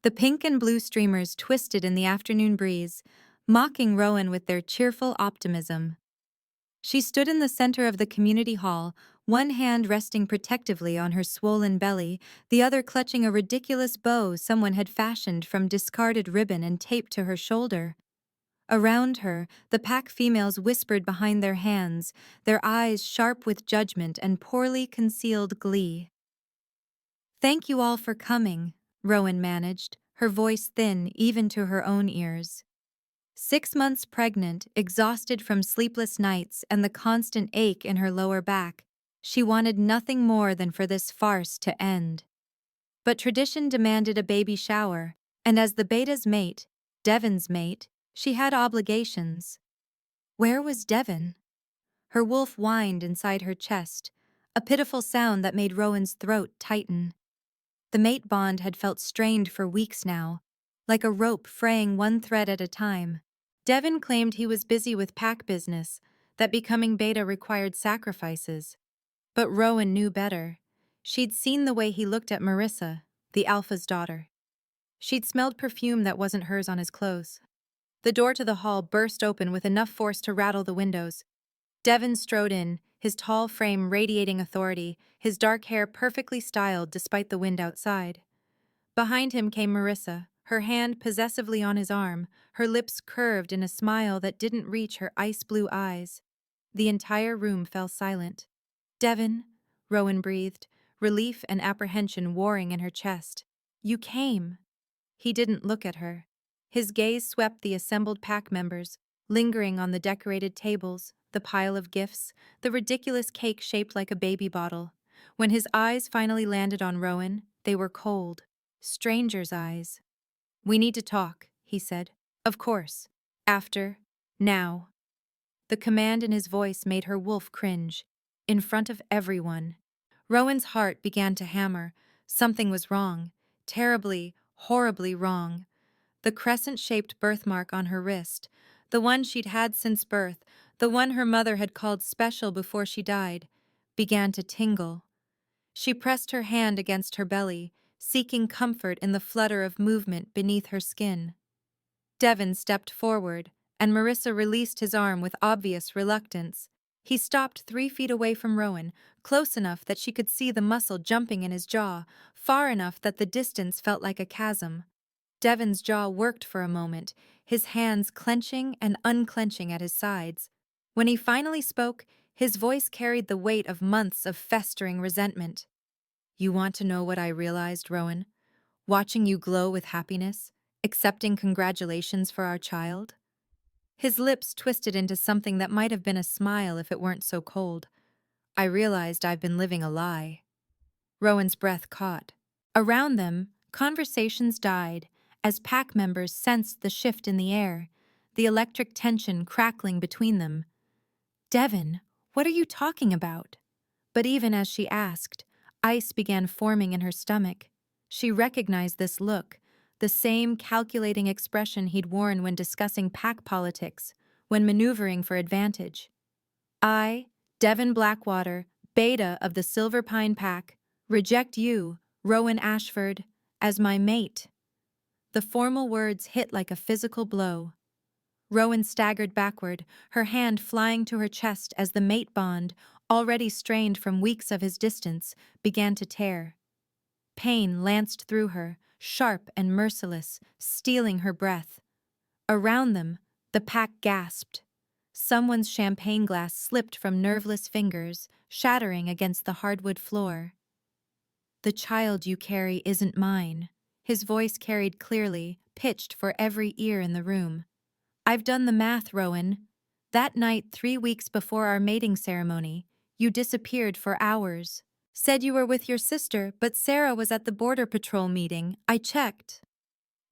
The pink and blue streamers twisted in the afternoon breeze, mocking Rowan with their cheerful optimism. She stood in the center of the community hall, one hand resting protectively on her swollen belly, the other clutching a ridiculous bow someone had fashioned from discarded ribbon and taped to her shoulder. Around her, the pack females whispered behind their hands, their eyes sharp with judgment and poorly concealed glee. "Thank you all for coming," Rowan managed, her voice thin even to her own ears. 6 months pregnant, exhausted from sleepless nights and the constant ache in her lower back, she wanted nothing more than for this farce to end. But tradition demanded a baby shower, and as the beta's mate, Devon's mate, she had obligations. Where was Devon? Her wolf whined inside her chest, a pitiful sound that made Rowan's throat tighten. The mate bond had felt strained for weeks now, like a rope fraying one thread at a time. Devon claimed he was busy with pack business, that becoming beta required sacrifices. But Rowan knew better. She'd seen the way he looked at Marissa, the alpha's daughter. She'd smelled perfume that wasn't hers on his clothes. The door to the hall burst open with enough force to rattle the windows. Devon strode in, his tall frame radiating authority, his dark hair perfectly styled despite the wind outside. Behind him came Marissa, her hand possessively on his arm, her lips curved in a smile that didn't reach her ice-blue eyes. The entire room fell silent. "Devon," Rowan breathed, relief and apprehension warring in her chest. "You came." He didn't look at her. His gaze swept the assembled pack members, lingering on the decorated tables, the pile of gifts, the ridiculous cake shaped like a baby bottle. When his eyes finally landed on Rowan, they were cold. Stranger's eyes. "We need to talk," he said. "Of course. After. Now." The command in his voice made her wolf cringe. In front of everyone. Rowan's heart began to hammer. Something was wrong. Terribly, horribly wrong. The crescent-shaped birthmark on her wrist, the one she'd had since birth, the one her mother had called special before she died, began to tingle. She pressed her hand against her belly, seeking comfort in the flutter of movement beneath her skin. Devon stepped forward, and Marissa released his arm with obvious reluctance. He stopped 3 feet away from Rowan, close enough that she could see the muscle jumping in his jaw, far enough that the distance felt like a chasm. Devon's jaw worked for a moment, his hands clenching and unclenching at his sides. When he finally spoke, his voice carried the weight of months of festering resentment. "You want to know what I realized, Rowan? Watching you glow with happiness, accepting congratulations for our child?" His lips twisted into something that might have been a smile if it weren't so cold. "I realized I've been living a lie." Rowan's breath caught. Around them, conversations died, as pack members sensed the shift in the air, the electric tension crackling between them. "Devon, what are you talking about?" But even as she asked, ice began forming in her stomach. She recognized this look, the same calculating expression he'd worn when discussing pack politics, when maneuvering for advantage. "I, Devon Blackwater, beta of the Silver Pine Pack, reject you, Rowan Ashford, as my mate." The formal words hit like a physical blow. Rowan staggered backward, her hand flying to her chest as the mate bond, already strained from weeks of his distance, began to tear. Pain lanced through her, sharp and merciless, stealing her breath. Around them, the pack gasped. Someone's champagne glass slipped from nerveless fingers, shattering against the hardwood floor. "The child you carry isn't mine," his voice carried clearly, pitched for every ear in the room. "I've done the math, Rowan. That night 3 weeks before our mating ceremony, you disappeared for hours. Said you were with your sister, but Sarah was at the Border Patrol meeting. I checked."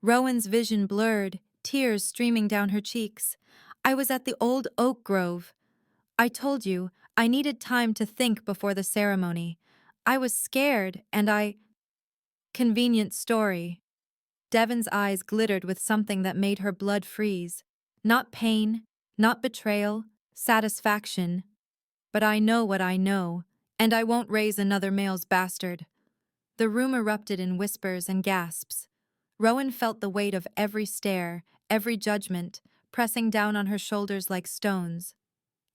Rowan's vision blurred, tears streaming down her cheeks. "I was at the old oak grove. I told you, I needed time to think before the ceremony. I was scared, and I—" Convenient story. Devon's eyes glittered with something that made her blood freeze. Not pain, not betrayal, satisfaction. "But I know what I know, and I won't raise another male's bastard." The room erupted in whispers and gasps. Rowan felt the weight of every stare, every judgment, pressing down on her shoulders like stones.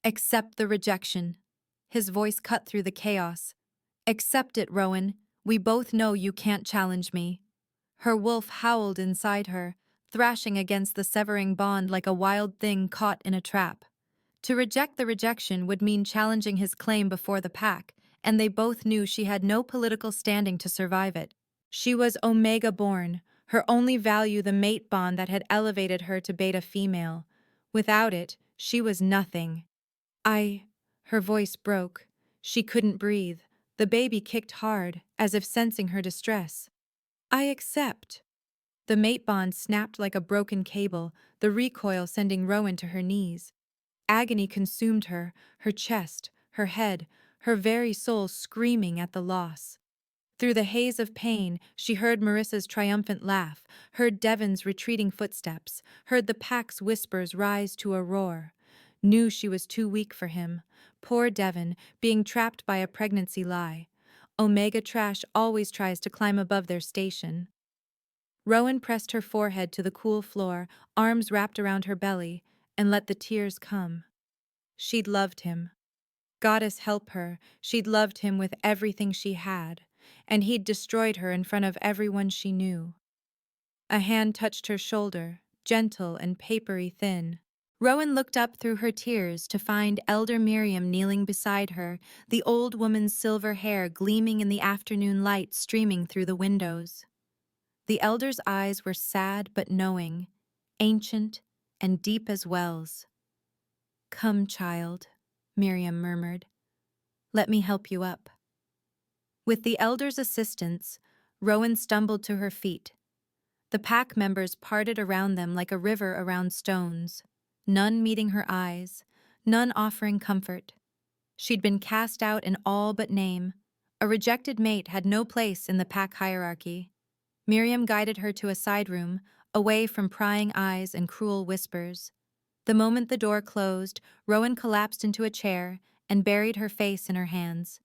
Accept the rejection. His voice cut through the chaos. Accept it, Rowan. We both know you can't challenge me. Her wolf howled inside her, thrashing against the severing bond like a wild thing caught in a trap. To reject the rejection would mean challenging his claim before the pack, and they both knew she had no political standing to survive it. She was Omega-born, her only value the mate bond that had elevated her to beta female. Without it, she was nothing. Her voice broke. She couldn't breathe. The baby kicked hard, as if sensing her distress. I accept. The mate bond snapped like a broken cable, the recoil sending Rowan to her knees. Agony consumed her, her chest, her head, her very soul screaming at the loss. Through the haze of pain, she heard Marissa's triumphant laugh, heard Devon's retreating footsteps, heard the pack's whispers rise to a roar. Knew she was too weak for him. Poor Devon, being trapped by a pregnancy lie. Omega trash always tries to climb above their station. Rowan pressed her forehead to the cool floor, arms wrapped around her belly, and let the tears come. She'd loved him. Goddess help her, she'd loved him with everything she had, and he'd destroyed her in front of everyone she knew. A hand touched her shoulder, gentle and papery thin. Rowan looked up through her tears to find Elder Miriam kneeling beside her, the old woman's silver hair gleaming in the afternoon light streaming through the windows. The elder's eyes were sad but knowing, ancient and deep as wells. "Come, child," Miriam murmured. "Let me help you up." With the elder's assistance, Rowan stumbled to her feet. The pack members parted around them like a river around stones, none meeting her eyes, none offering comfort. She'd been cast out in all but name. A rejected mate had no place in the pack hierarchy. Miriam guided her to a side room, away from prying eyes and cruel whispers. The moment the door closed, Rowan collapsed into a chair and buried her face in her hands.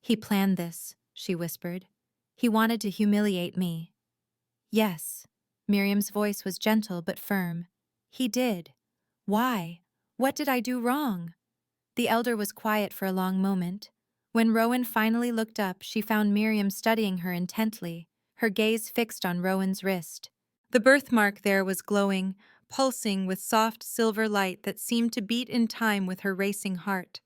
"He planned this," she whispered. "He wanted to humiliate me." "Yes." Miriam's voice was gentle but firm. "He did. Why? What did I do wrong?" The elder was quiet for a long moment. When Rowan finally looked up, she found Miriam studying her intently, her gaze fixed on Rowan's wrist. The birthmark there was glowing, pulsing with soft silver light that seemed to beat in time with her racing heart.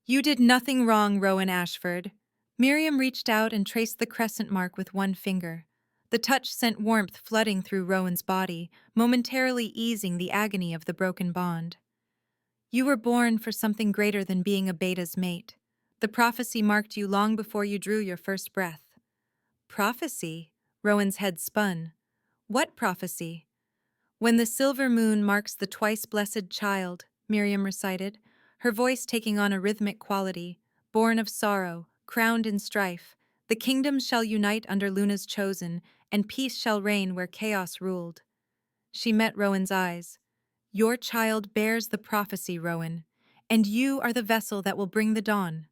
"You did nothing wrong, Rowan Ashford." Miriam reached out and traced the crescent mark with one finger. The touch sent warmth flooding through Rowan's body, momentarily easing the agony of the broken bond. "You were born for something greater than being a beta's mate. The prophecy marked you long before you drew your first breath." "Prophecy?" Rowan's head spun. "What prophecy?" "When the silver moon marks the twice-blessed child," Miriam recited, her voice taking on a rhythmic quality, "born of sorrow, crowned in strife, the kingdoms shall unite under Luna's chosen, and peace shall reign where chaos ruled." She met Rowan's eyes. "Your child bears the prophecy, Rowan, and you are the vessel that will bring the dawn."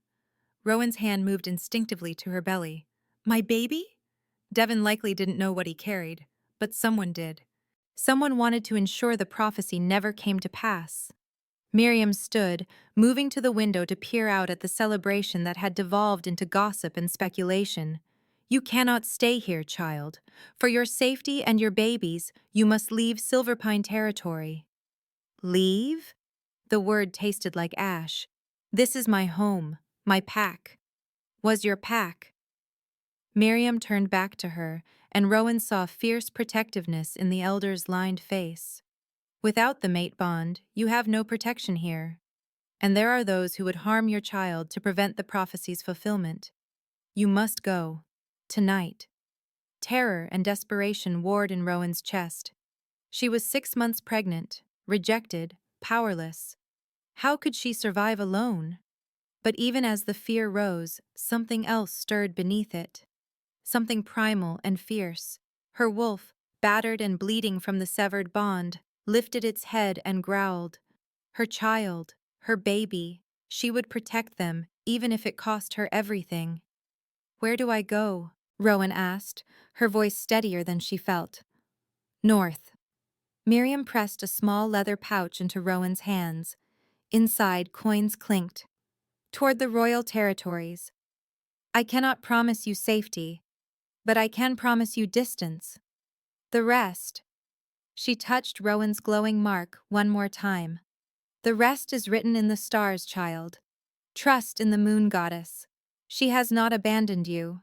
Rowan's hand moved instinctively to her belly. "My baby?" Devon likely didn't know what he carried, but someone did. Someone wanted to ensure the prophecy never came to pass. Miriam stood, moving to the window to peer out at the celebration that had devolved into gossip and speculation. "You cannot stay here, child. For your safety and your baby's, you must leave Silverpine territory." "Leave?" The word tasted like ash. "This is my home, my pack." "Was your pack?" Miriam turned back to her, and Rowan saw fierce protectiveness in the elder's lined face. "Without the mate bond, you have no protection here. And there are those who would harm your child to prevent the prophecy's fulfillment. You must go. Tonight." Terror and desperation warred in Rowan's chest. She was 6 months pregnant, rejected, powerless. How could she survive alone? But even as the fear rose, something else stirred beneath it. Something primal and fierce. Her wolf, battered and bleeding from the severed bond, lifted its head and growled. Her child, her baby, she would protect them, even if it cost her everything. "Where do I go?" Rowan asked, her voice steadier than she felt. North. Miriam pressed a small leather pouch into Rowan's hands. Inside, coins clinked. Toward the royal territories. I cannot promise you safety, but I can promise you distance. The rest. She touched Rowan's glowing mark one more time. The rest is written in the stars, child. Trust in the moon goddess. She has not abandoned you.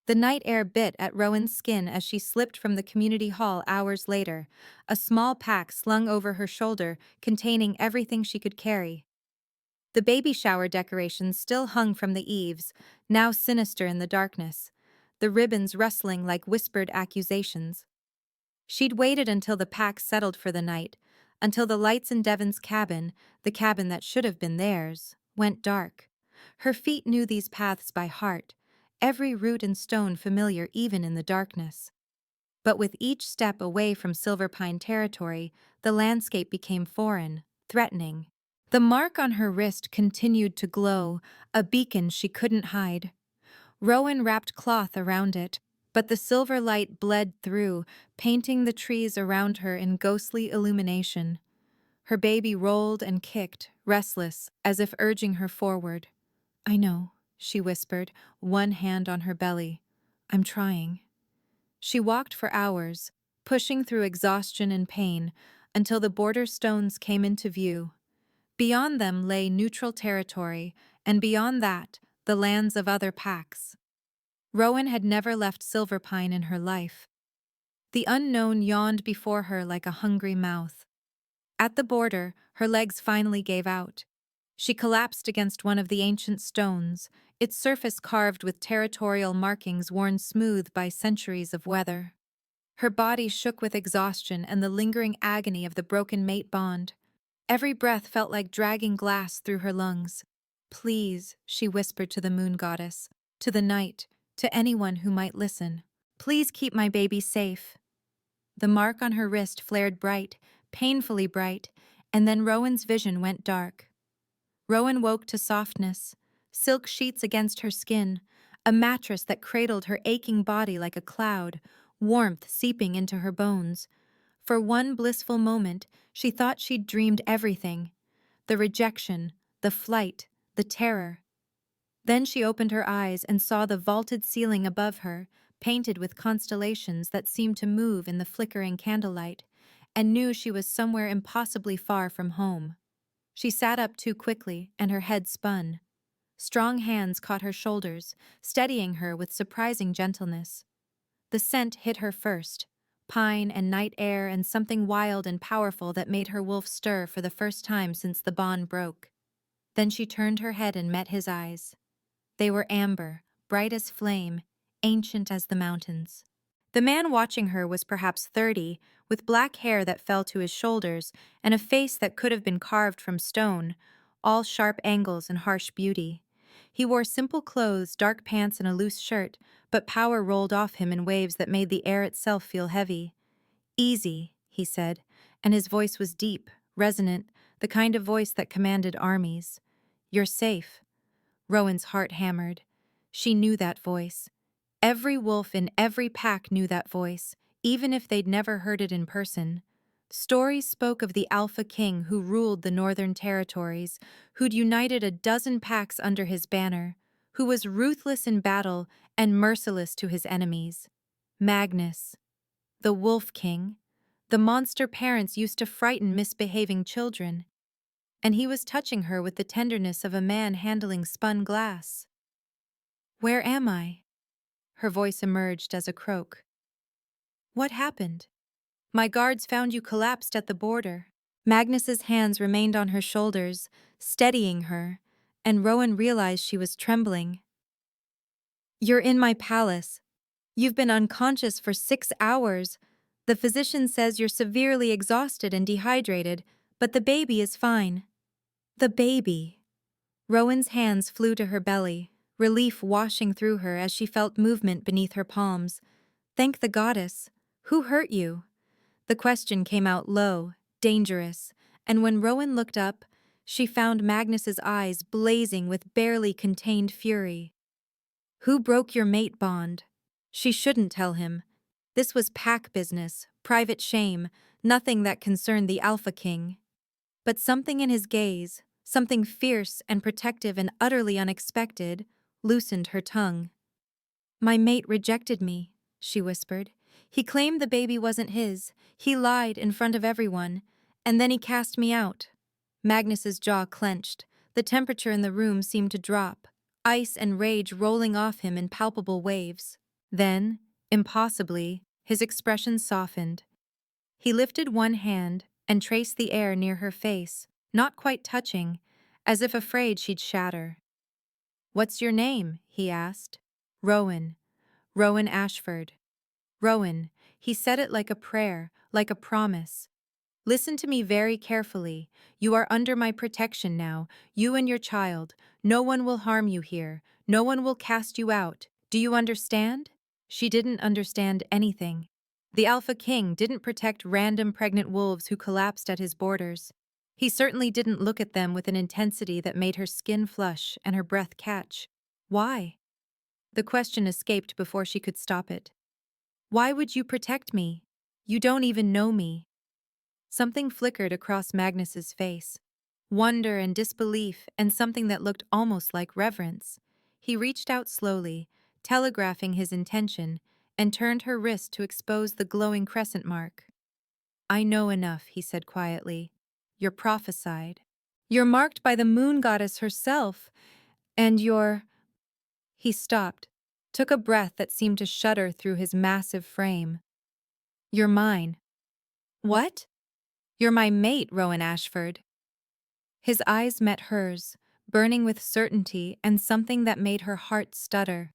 The night air bit at Rowan's skin as she slipped from the community hall hours later, a small pack slung over her shoulder containing everything she could carry. The baby shower decorations still hung from the eaves, now sinister in the darkness, the ribbons rustling like whispered accusations. She'd waited until the pack settled for the night, until the lights in Devon's cabin, the cabin that should have been theirs, went dark. Her feet knew these paths by heart, every root and stone familiar even in the darkness. But with each step away from Silverpine territory, the landscape became foreign, threatening. The mark on her wrist continued to glow, a beacon she couldn't hide. Rowan wrapped cloth around it, but the silver light bled through, painting the trees around her in ghostly illumination. Her baby rolled and kicked, restless, as if urging her forward. I know, she whispered, one hand on her belly. I'm trying. She walked for hours, pushing through exhaustion and pain, until the border stones came into view. Beyond them lay neutral territory, and beyond that, the lands of other packs. Rowan had never left Silverpine in her life. The unknown yawned before her like a hungry mouth. At the border, her legs finally gave out. She collapsed against one of the ancient stones, its surface carved with territorial markings worn smooth by centuries of weather. Her body shook with exhaustion and the lingering agony of the broken mate bond. Every breath felt like dragging glass through her lungs. Please, she whispered to the moon goddess, to the night, to anyone who might listen. Please keep my baby safe. The mark on her wrist flared bright, painfully bright, and then Rowan's vision went dark. Rowan woke to softness, silk sheets against her skin, a mattress that cradled her aching body like a cloud, warmth seeping into her bones. For one blissful moment, she thought she'd dreamed everything. The rejection, the flight, the terror. Then she opened her eyes and saw the vaulted ceiling above her, painted with constellations that seemed to move in the flickering candlelight, and knew she was somewhere impossibly far from home. She sat up too quickly, and her head spun. Strong hands caught her shoulders, steadying her with surprising gentleness. The scent hit her first, pine and night air and something wild and powerful that made her wolf stir for the first time since the bond broke. Then she turned her head and met his eyes. They were amber, bright as flame, ancient as the mountains. The man watching her was perhaps 30, with black hair that fell to his shoulders and a face that could have been carved from stone, all sharp angles and harsh beauty. He wore simple clothes, dark pants and a loose shirt, but power rolled off him in waves that made the air itself feel heavy. Easy, he said, and his voice was deep, resonant, the kind of voice that commanded armies. You're safe. Rowan's heart hammered. She knew that voice. Every wolf in every pack knew that voice, even if they'd never heard it in person. Stories spoke of the Alpha King who ruled the northern territories, who'd united a dozen packs under his banner, who was ruthless in battle and merciless to his enemies. Magnus, the Wolf King, the monster parents used to frighten misbehaving children, and he was touching her with the tenderness of a man handling spun glass. Where am I? Her voice emerged as a croak. What happened? My guards found you collapsed at the border. Magnus's hands remained on her shoulders, steadying her, and Rowan realized she was trembling. You're in my palace. You've been unconscious for 6 hours. The physician says you're severely exhausted and dehydrated, but the baby is fine. The baby. Rowan's hands flew to her belly, relief washing through her as she felt movement beneath her palms. Thank the goddess. Who hurt you? The question came out low, dangerous, and when Rowan looked up, she found Magnus's eyes blazing with barely contained fury. Who broke your mate bond? She shouldn't tell him. This was pack business, private shame, nothing that concerned the Alpha King. But something in his gaze, something fierce and protective and utterly unexpected, loosened her tongue. "My mate rejected me," she whispered. "He claimed the baby wasn't his. He lied in front of everyone. And then he cast me out." Magnus's jaw clenched. The temperature in the room seemed to drop, ice and rage rolling off him in palpable waves. Then, impossibly, his expression softened. He lifted one hand and traced the air near her face, not quite touching, as if afraid she'd shatter. "What's your name?" he asked. "Rowan. Rowan Ashford." "Rowan," he said it like a prayer, like a promise. "Listen to me very carefully. You are under my protection now, you and your child. No one will harm you here. No one will cast you out. Do you understand?" She didn't understand anything. The Alpha King didn't protect random pregnant wolves who collapsed at his borders. He certainly didn't look at them with an intensity that made her skin flush and her breath catch. Why? The question escaped before she could stop it. "Why would you protect me? You don't even know me." Something flickered across Magnus's face. Wonder and disbelief and something that looked almost like reverence. He reached out slowly, telegraphing his intention, and turned her wrist to expose the glowing crescent mark. "I know enough," he said quietly. "You're prophesied. You're marked by the moon goddess herself, and you're—" He stopped, took a breath that seemed to shudder through his massive frame. "You're mine." "What?" "You're my mate, Rowan Ashford." His eyes met hers, burning with certainty and something that made her heart stutter.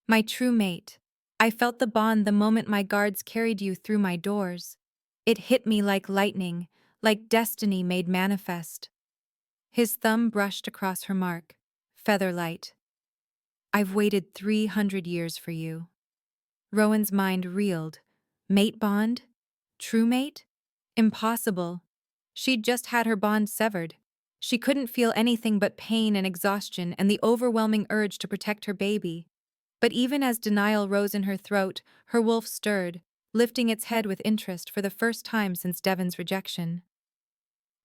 "My true mate. I felt the bond the moment my guards carried you through my doors. It hit me like lightning, like destiny made manifest." His thumb brushed across her mark. "Featherlight. I've waited 300 years for you." Rowan's mind reeled. Mate bond? True mate? Impossible. She'd just had her bond severed. She couldn't feel anything but pain and exhaustion and the overwhelming urge to protect her baby. But even as denial rose in her throat, her wolf stirred, lifting its head with interest for the first time since Devon's rejection.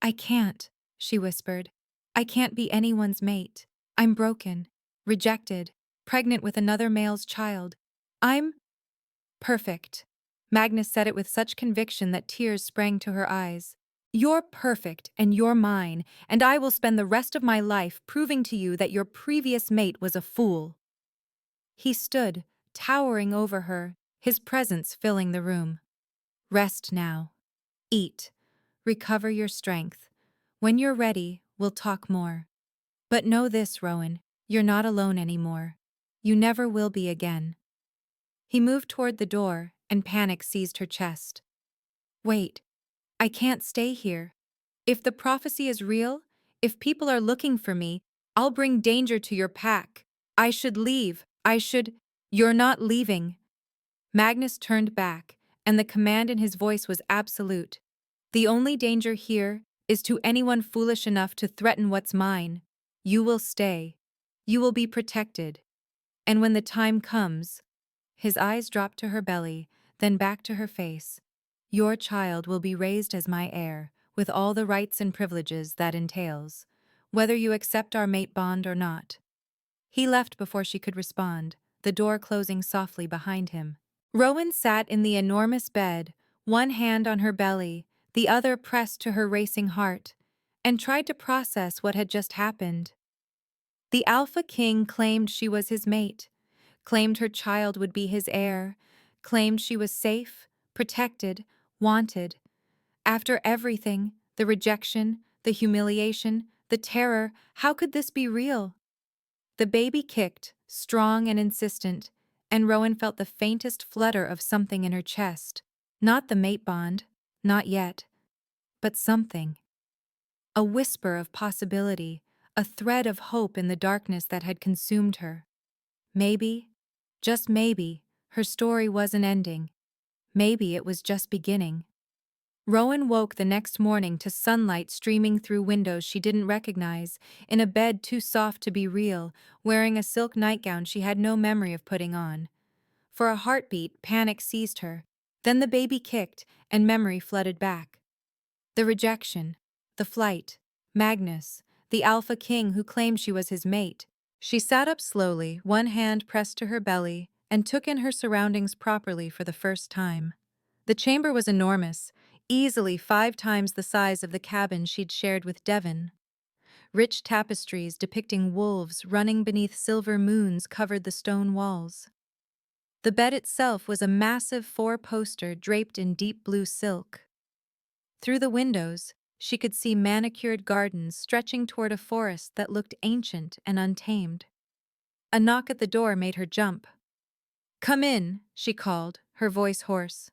"I can't," she whispered. "I can't be anyone's mate. I'm broken, rejected, pregnant with another male's child. I'm perfect." Magnus said it with such conviction that tears sprang to her eyes. "You're perfect, and you're mine, and I will spend the rest of my life proving to you that your previous mate was a fool." He stood, towering over her, his presence filling the room. "Rest now. Eat. Recover your strength. When you're ready, we'll talk more. But know this, Rowan, you're not alone anymore. You never will be again." He moved toward the door, and panic seized her chest. "Wait. I can't stay here. If the prophecy is real, if people are looking for me, I'll bring danger to your pack. I should leave. I should—" "You're not leaving." Magnus turned back, and the command in his voice was absolute. "The only danger here is to anyone foolish enough to threaten what's mine. You will stay. You will be protected. And when the time comes—" His eyes dropped to her belly, then back to her face. "Your child will be raised as my heir, with all the rights and privileges that entails, whether you accept our mate bond or not." He left before she could respond, the door closing softly behind him. Rowan sat in the enormous bed, one hand on her belly, the other pressed to her racing heart, and tried to process what had just happened. The Alpha King claimed she was his mate, claimed her child would be his heir, claimed she was safe, protected, wanted. After everything, the rejection, the humiliation, the terror, how could this be real? The baby kicked, strong and insistent, and Rowan felt the faintest flutter of something in her chest. Not the mate bond, not yet, but something. A whisper of possibility, a thread of hope in the darkness that had consumed her. Maybe, just maybe, her story wasn't ending. Maybe it was just beginning. Rowan woke the next morning to sunlight streaming through windows she didn't recognize, in a bed too soft to be real, wearing a silk nightgown she had no memory of putting on. For a heartbeat, panic seized her. Then the baby kicked, and memory flooded back. The rejection, the flight, Magnus, the Alpha King who claimed she was his mate. She sat up slowly, one hand pressed to her belly, and took in her surroundings properly for the first time. The chamber was enormous, easily 5 times the size of the cabin she'd shared with Devon. Rich tapestries depicting wolves running beneath silver moons covered the stone walls. The bed itself was a massive 4-poster draped in deep blue silk. Through the windows, she could see manicured gardens stretching toward a forest that looked ancient and untamed. A knock at the door made her jump. "Come in," she called, her voice hoarse.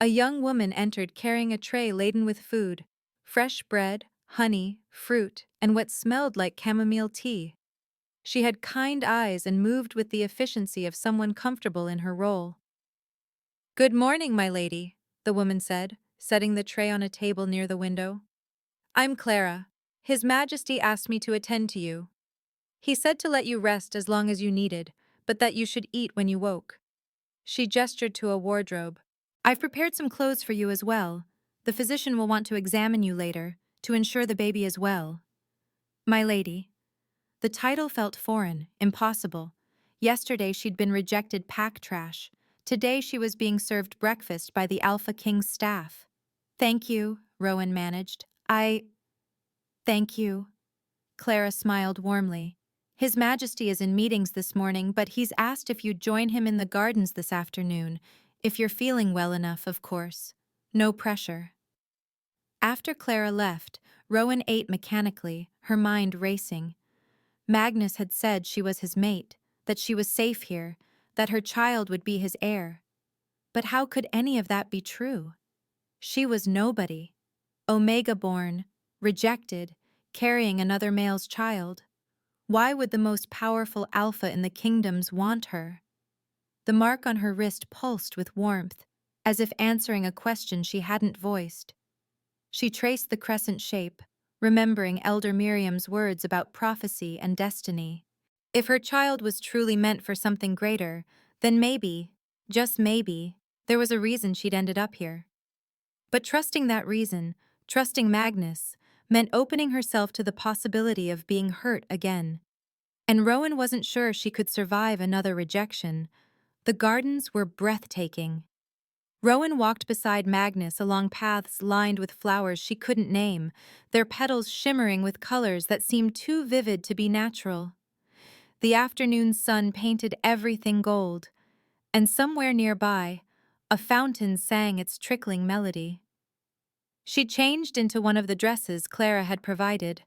A young woman entered carrying a tray laden with food, fresh bread, honey, fruit, and what smelled like chamomile tea. She had kind eyes and moved with the efficiency of someone comfortable in her role. "Good morning, my lady," the woman said, setting the tray on a table near the window. "I'm Clara. His Majesty asked me to attend to you. He said to let you rest as long as you needed, but that you should eat when you woke." She gestured to a wardrobe. "I've prepared some clothes for you as well. The physician will want to examine you later, to ensure the baby is well." "My lady." The title felt foreign, impossible. Yesterday she'd been rejected pack trash. Today she was being served breakfast by the Alpha King's staff. "Thank you," Rowan managed. Thank you." Clara smiled warmly. "His Majesty is in meetings this morning, but he's asked if you'd join him in the gardens this afternoon. If you're feeling well enough, of course. No pressure." After Clara left, Rowan ate mechanically, her mind racing. Magnus had said she was his mate, that she was safe here, that her child would be his heir. But how could any of that be true? She was nobody. Omega-born, rejected, carrying another male's child. Why would the most powerful alpha in the kingdoms want her? The mark on her wrist pulsed with warmth, as if answering a question she hadn't voiced. She traced the crescent shape, remembering Elder Miriam's words about prophecy and destiny. If her child was truly meant for something greater, then maybe, just maybe, there was a reason she'd ended up here. But trusting that reason, trusting Magnus, meant opening herself to the possibility of being hurt again. And Rowan wasn't sure she could survive another rejection. The gardens were breathtaking. Rowan walked beside Magnus along paths lined with flowers she couldn't name, their petals shimmering with colors that seemed too vivid to be natural. The afternoon sun painted everything gold, and somewhere nearby, a fountain sang its trickling melody. She changed into one of the dresses Clara had provided,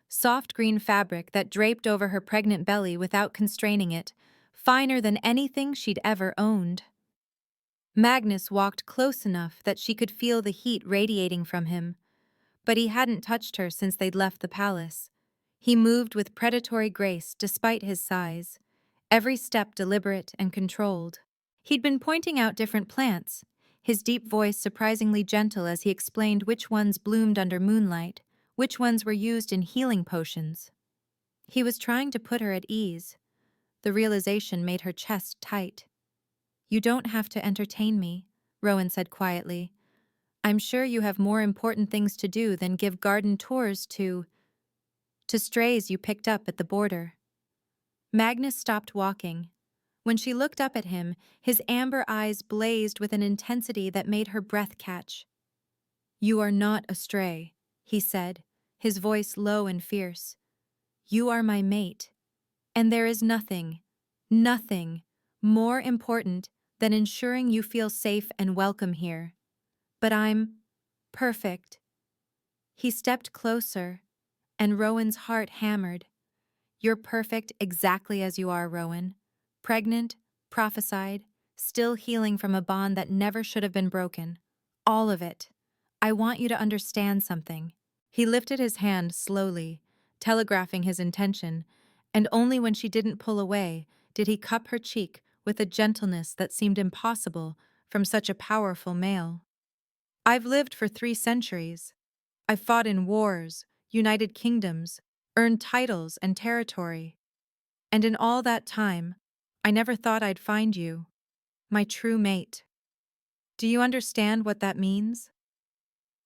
soft green fabric that draped over her pregnant belly without constraining it, finer than anything she'd ever owned. Magnus walked close enough that she could feel the heat radiating from him, but he hadn't touched her since they'd left the palace. He moved with predatory grace despite his size, every step deliberate and controlled. He'd been pointing out different plants, his deep voice surprisingly gentle as he explained which ones bloomed under moonlight, which ones were used in healing potions. He was trying to put her at ease. The realization made her chest tight. "You don't have to entertain me," Rowan said quietly. "I'm sure you have more important things to do than give garden tours to strays you picked up at the border." Magnus stopped walking. When she looked up at him, his amber eyes blazed with an intensity that made her breath catch. "You are not a stray," he said, his voice low and fierce. "You are my mate, and there is nothing more important than ensuring you feel safe and welcome here. But I'm perfect." He stepped closer, and Rowan's heart hammered. "You're perfect exactly as you are, Rowan. Pregnant, prophesied, still healing from a bond that never should have been broken. All of it. I want you to understand something." He lifted his hand slowly, telegraphing his intention, and only when she didn't pull away did he cup her cheek with a gentleness that seemed impossible from such a powerful male. "I've lived for 3 centuries. I've fought in wars, united kingdoms, earned titles and territory. And in all that time, I never thought I'd find you, my true mate." Do you understand what that means?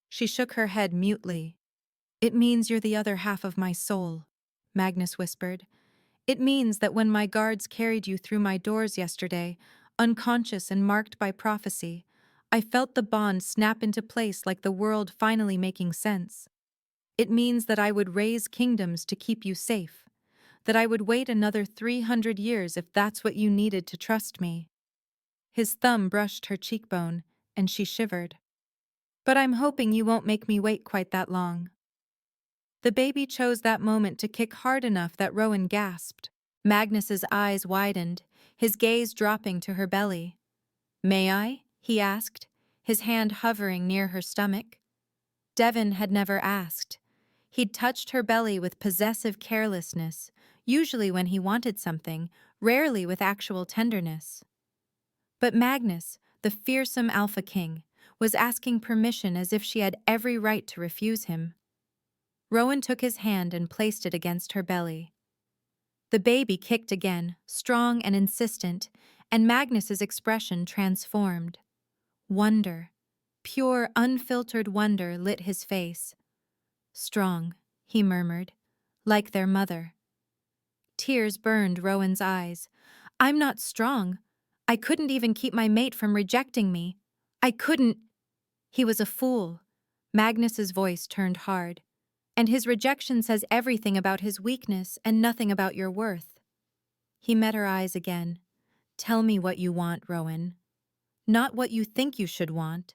She shook her head mutely. It means you're the other half of my soul, Magnus whispered. It means that when my guards carried you through my doors yesterday, unconscious and marked by prophecy, I felt the bond snap into place like the world finally making sense. It means that I would raise kingdoms to keep you safe, that I would wait another 300 years if that's what you needed to trust me. His thumb brushed her cheekbone, and she shivered. But I'm hoping you won't make me wait quite that long. The baby chose that moment to kick hard enough that Rowan gasped. Magnus's eyes widened, his gaze dropping to her belly. May I? He asked, his hand hovering near her stomach. Devon had never asked. He'd touched her belly with possessive carelessness, usually when he wanted something, rarely with actual tenderness. But Magnus, the fearsome Alpha King, was asking permission as if she had every right to refuse him. Rowan took his hand and placed it against her belly. The baby kicked again, strong and insistent, and Magnus's expression transformed. Wonder, pure, unfiltered wonder lit his face. Strong, he murmured, like their mother. Tears burned Rowan's eyes. I'm not strong. I couldn't even keep my mate from rejecting me. I couldn't. He was a fool. Magnus's voice turned hard. And his rejection says everything about his weakness and nothing about your worth. He met her eyes again. Tell me what you want, Rowan. Not what you think you should want.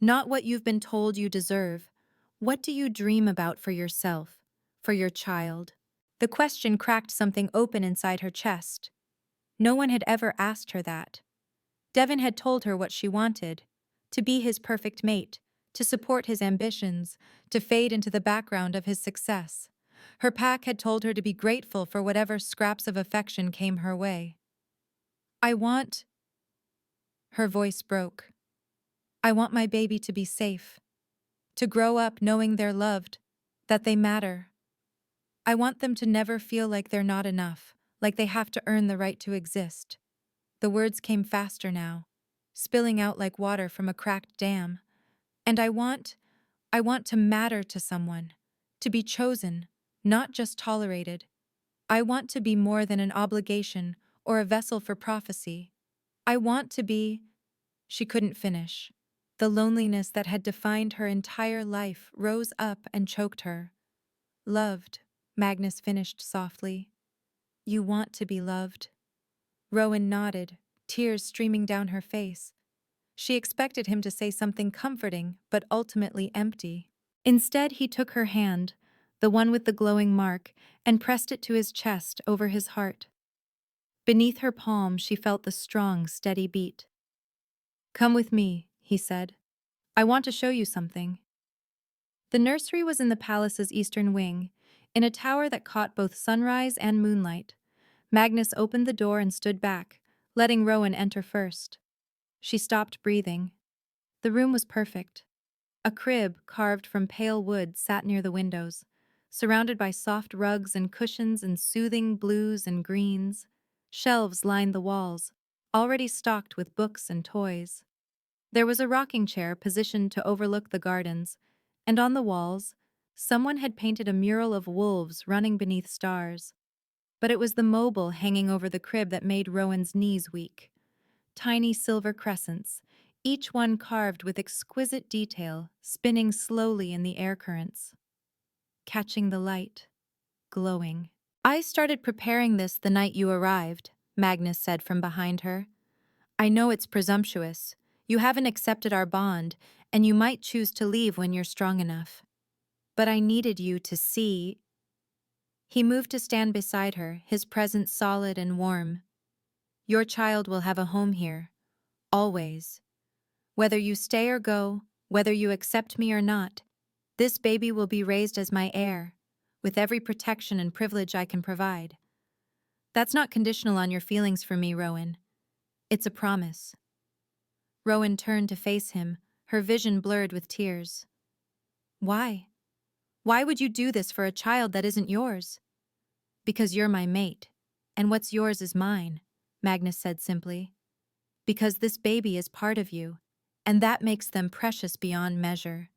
Not what you've been told you deserve. What do you dream about for yourself, for your child? The question cracked something open inside her chest. No one had ever asked her that. Devon had told her what she wanted, to be his perfect mate, to support his ambitions, to fade into the background of his success. Her pack had told her to be grateful for whatever scraps of affection came her way. I want... Her voice broke. I want my baby to be safe, to grow up knowing they're loved, that they matter. I want them to never feel like they're not enough, like they have to earn the right to exist. The words came faster now, spilling out like water from a cracked dam. And I want to matter to someone, to be chosen, not just tolerated. I want to be more than an obligation or a vessel for prophecy. I want to be... She couldn't finish. The loneliness that had defined her entire life rose up and choked her. Loved, Magnus finished softly. You want to be loved. Rowan nodded, tears streaming down her face. She expected him to say something comforting, but ultimately empty. Instead, he took her hand, the one with the glowing mark, and pressed it to his chest over his heart. Beneath her palm, she felt the strong, steady beat. Come with me, he said. I want to show you something. The nursery was in the palace's eastern wing, in a tower that caught both sunrise and moonlight. Magnus opened the door and stood back, letting Rowan enter first. She stopped breathing. The room was perfect. A crib, carved from pale wood, sat near the windows, surrounded by soft rugs and cushions and soothing blues and greens. Shelves lined the walls, already stocked with books and toys. There was a rocking chair positioned to overlook the gardens, and on the walls, someone had painted a mural of wolves running beneath stars. But it was the mobile hanging over the crib that made Rowan's knees weak. Tiny silver crescents, each one carved with exquisite detail, spinning slowly in the air currents. Catching the light, glowing. I started preparing this the night you arrived, Magnus said from behind her. I know it's presumptuous. You haven't accepted our bond, and you might choose to leave when you're strong enough. But I needed you to see... He moved to stand beside her, his presence solid and warm. Your child will have a home here. Always. Whether you stay or go, whether you accept me or not, this baby will be raised as my heir, with every protection and privilege I can provide. That's not conditional on your feelings for me, Rowan. It's a promise. Rowan turned to face him, her vision blurred with tears. Why? Why would you do this for a child that isn't yours? Because you're my mate, and what's yours is mine, Magnus said simply. Because this baby is part of you, and that makes them precious beyond measure.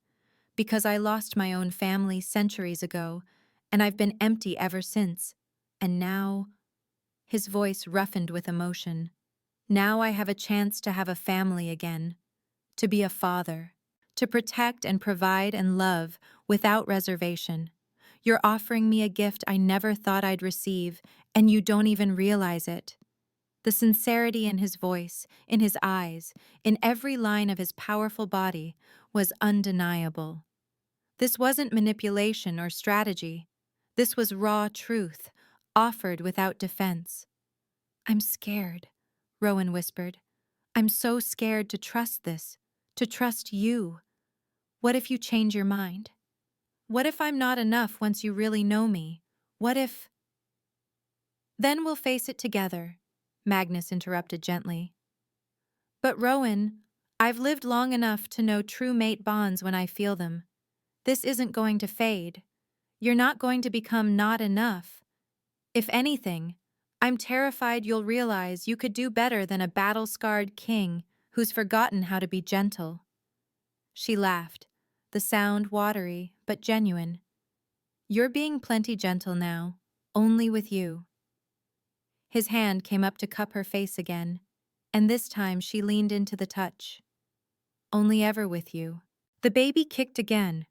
Because I lost my own family centuries ago, and I've been empty ever since. And now, his voice roughened with emotion, now I have a chance to have a family again, to be a father, to protect and provide and love without reservation. You're offering me a gift I never thought I'd receive, and you don't even realize it. The sincerity in his voice, in his eyes, in every line of his powerful body was undeniable. This wasn't manipulation or strategy. This was raw truth, offered without defense. I'm scared, Rowan whispered. I'm so scared to trust this, to trust you. What if you change your mind? What if I'm not enough once you really know me? What if— Then we'll face it together, Magnus interrupted gently. But Rowan, I've lived long enough to know true mate bonds when I feel them. This isn't going to fade. You're not going to become not enough. If anything, I'm terrified you'll realize you could do better than a battle-scarred king who's forgotten how to be gentle. She laughed, the sound watery but genuine. You're being plenty gentle now, only with you. His hand came up to cup her face again, and this time she leaned into the touch. Only ever with you. The baby kicked again,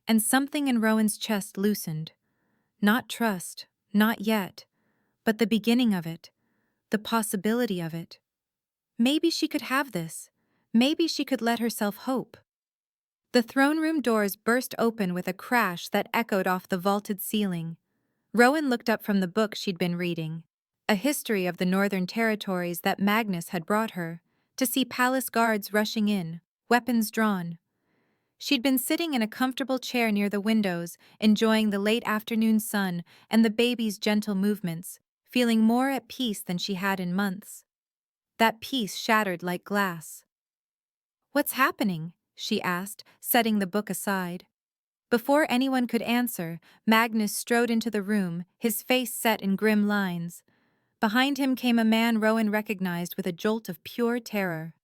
and something in Rowan's chest loosened. Not trust, not yet, but the beginning of it, the possibility of it. Maybe she could have this. Maybe she could let herself hope. The throne room doors burst open with a crash that echoed off the vaulted ceiling. Rowan looked up from the book she'd been reading, a history of the Northern Territories that Magnus had brought her, to see palace guards rushing in, weapons drawn. She'd been sitting in a comfortable chair near the windows, enjoying the late afternoon sun and the baby's gentle movements, feeling more at peace than she had in months. That peace shattered like glass. "What's happening?" she asked, setting the book aside. Before anyone could answer, Magnus strode into the room, his face set in grim lines. Behind him came a man Rowan recognized with a jolt of pure terror.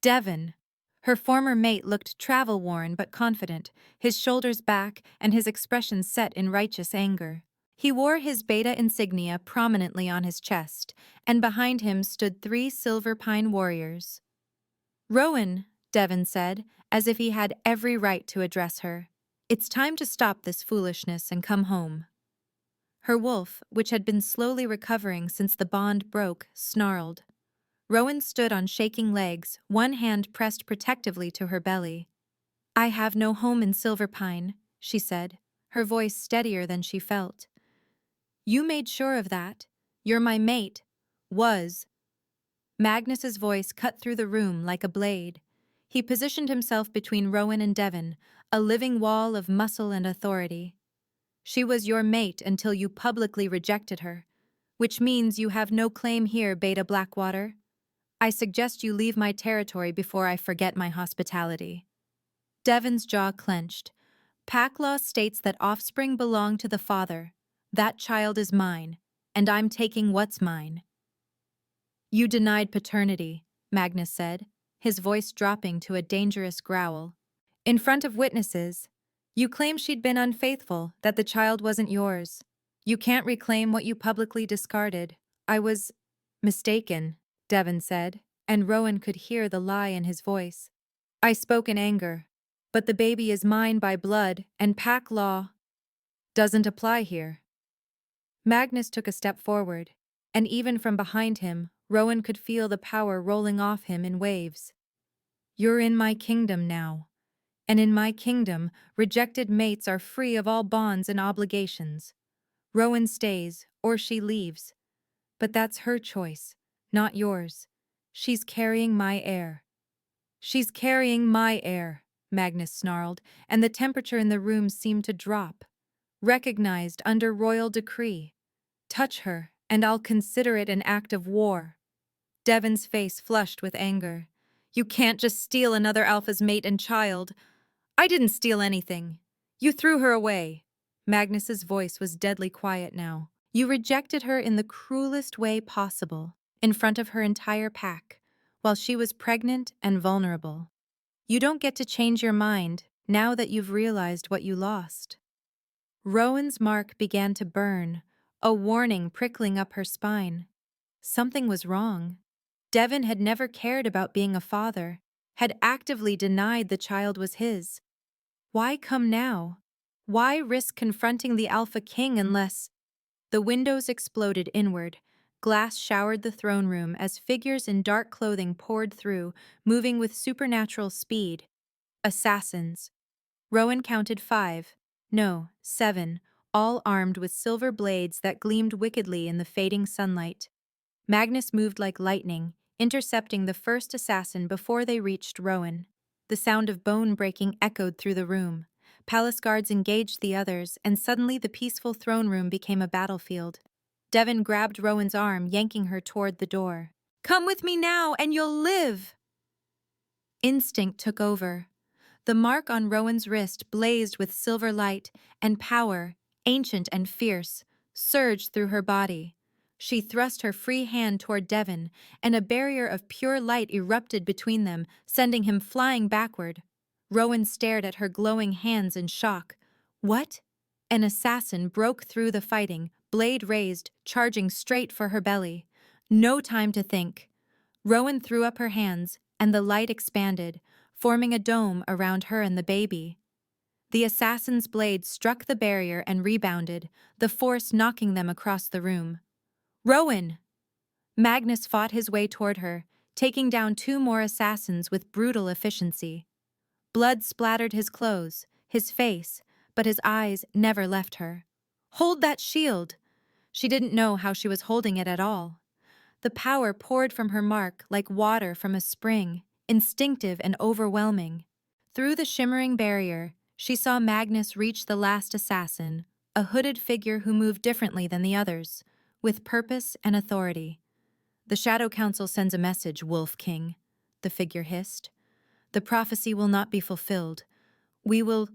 Devon. Her former mate looked travel-worn but confident, his shoulders back and his expression set in righteous anger. He wore his beta insignia prominently on his chest, and behind him stood 3 silver pine warriors. "Rowan," Devon said, as if he had every right to address her. "It's time to stop this foolishness and come home." Her wolf, which had been slowly recovering since the bond broke, snarled. Rowan stood on shaking legs, one hand pressed protectively to her belly. "I have no home in Silverpine," she said, her voice steadier than she felt. "You made sure of that. You're my mate. Was." Magnus's voice cut through the room like a blade. He positioned himself between Rowan and Devon, a living wall of muscle and authority. "She was your mate until you publicly rejected her, which means you have no claim here, Beta Blackwater. I suggest you leave my territory before I forget my hospitality." Devon's jaw clenched. "Pack law states that offspring belong to the father. That child is mine, and I'm taking what's mine." "You denied paternity," Magnus said, his voice dropping to a dangerous growl. "In front of witnesses, you claimed she'd been unfaithful, that the child wasn't yours. You can't reclaim what you publicly discarded." "I was mistaken," Devon said, and Rowan could hear the lie in his voice. "I spoke in anger, but the baby is mine by blood, and pack law doesn't apply here." Magnus took a step forward, and even from behind him, Rowan could feel the power rolling off him in waves. "You're in my kingdom now, and in my kingdom, rejected mates are free of all bonds and obligations. Rowan stays, or she leaves. But that's her choice, not yours. She's carrying my heir." "She's carrying my heir," Magnus snarled, and the temperature in the room seemed to drop. "Recognized under royal decree. Touch her, and I'll consider it an act of war." Devon's face flushed with anger. "You can't just steal another alpha's mate and child." "I didn't steal anything. You threw her away." Magnus's voice was deadly quiet now. "You rejected her in the cruelest way possible, in front of her entire pack, while she was pregnant and vulnerable. You don't get to change your mind now that you've realized what you lost. Rowan's mark began to burn, a warning prickling up her spine. Something was wrong. Devon had never cared about being a father, had actively denied the child was his. Why come now? Why risk confronting the Alpha King unless— The windows exploded inward. Glass showered the throne room as figures in dark clothing poured through, moving with supernatural speed. Assassins. Rowan counted 5. No, 7, all armed with silver blades that gleamed wickedly in the fading sunlight. Magnus moved like lightning, intercepting the first assassin before they reached Rowan. The sound of bone breaking echoed through the room. Palace guards engaged the others, and suddenly the peaceful throne room became a battlefield. Devon grabbed Rowan's arm, yanking her toward the door. "Come with me now, and you'll live!" Instinct took over. The mark on Rowan's wrist blazed with silver light, and power, ancient and fierce, surged through her body. She thrust her free hand toward Devon, and a barrier of pure light erupted between them, sending him flying backward. Rowan stared at her glowing hands in shock. What? An assassin broke through the fighting, blade raised, charging straight for her belly. No time to think. Rowan threw up her hands, and the light expanded, forming a dome around her and the baby. The assassin's blade struck the barrier and rebounded, the force knocking them across the room. "Rowan!" Magnus fought his way toward her, taking down 2 more assassins with brutal efficiency. Blood splattered his clothes, his face, but his eyes never left her. "Hold that shield!" She didn't know how she was holding it at all. The power poured from her mark like water from a spring, instinctive and overwhelming. Through the shimmering barrier, she saw Magnus reach the last assassin, a hooded figure who moved differently than the others, with purpose and authority. "The Shadow Council sends a message, Wolf King," the figure hissed. "The prophecy will not be fulfilled. We will—"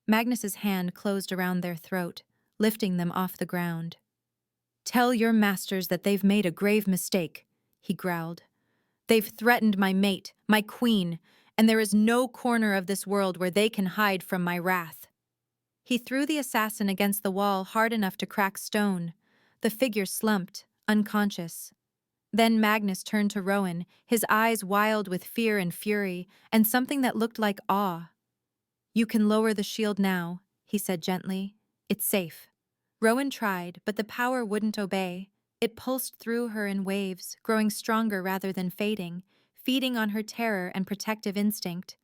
Magnus's hand closed around their throat, lifting them off the ground. "Tell your masters that they've made a grave mistake," he growled. "They've threatened my mate, my queen, and there is no corner of this world where they can hide from my wrath." He threw the assassin against the wall hard enough to crack stone. The figure slumped, unconscious. Then Magnus turned to Rowan, his eyes wild with fear and fury, and something that looked like awe. "You can lower the shield now," he said gently. "It's safe." Rowan tried, but the power wouldn't obey. It pulsed through her in waves, growing stronger rather than fading, feeding on her terror and protective instinct.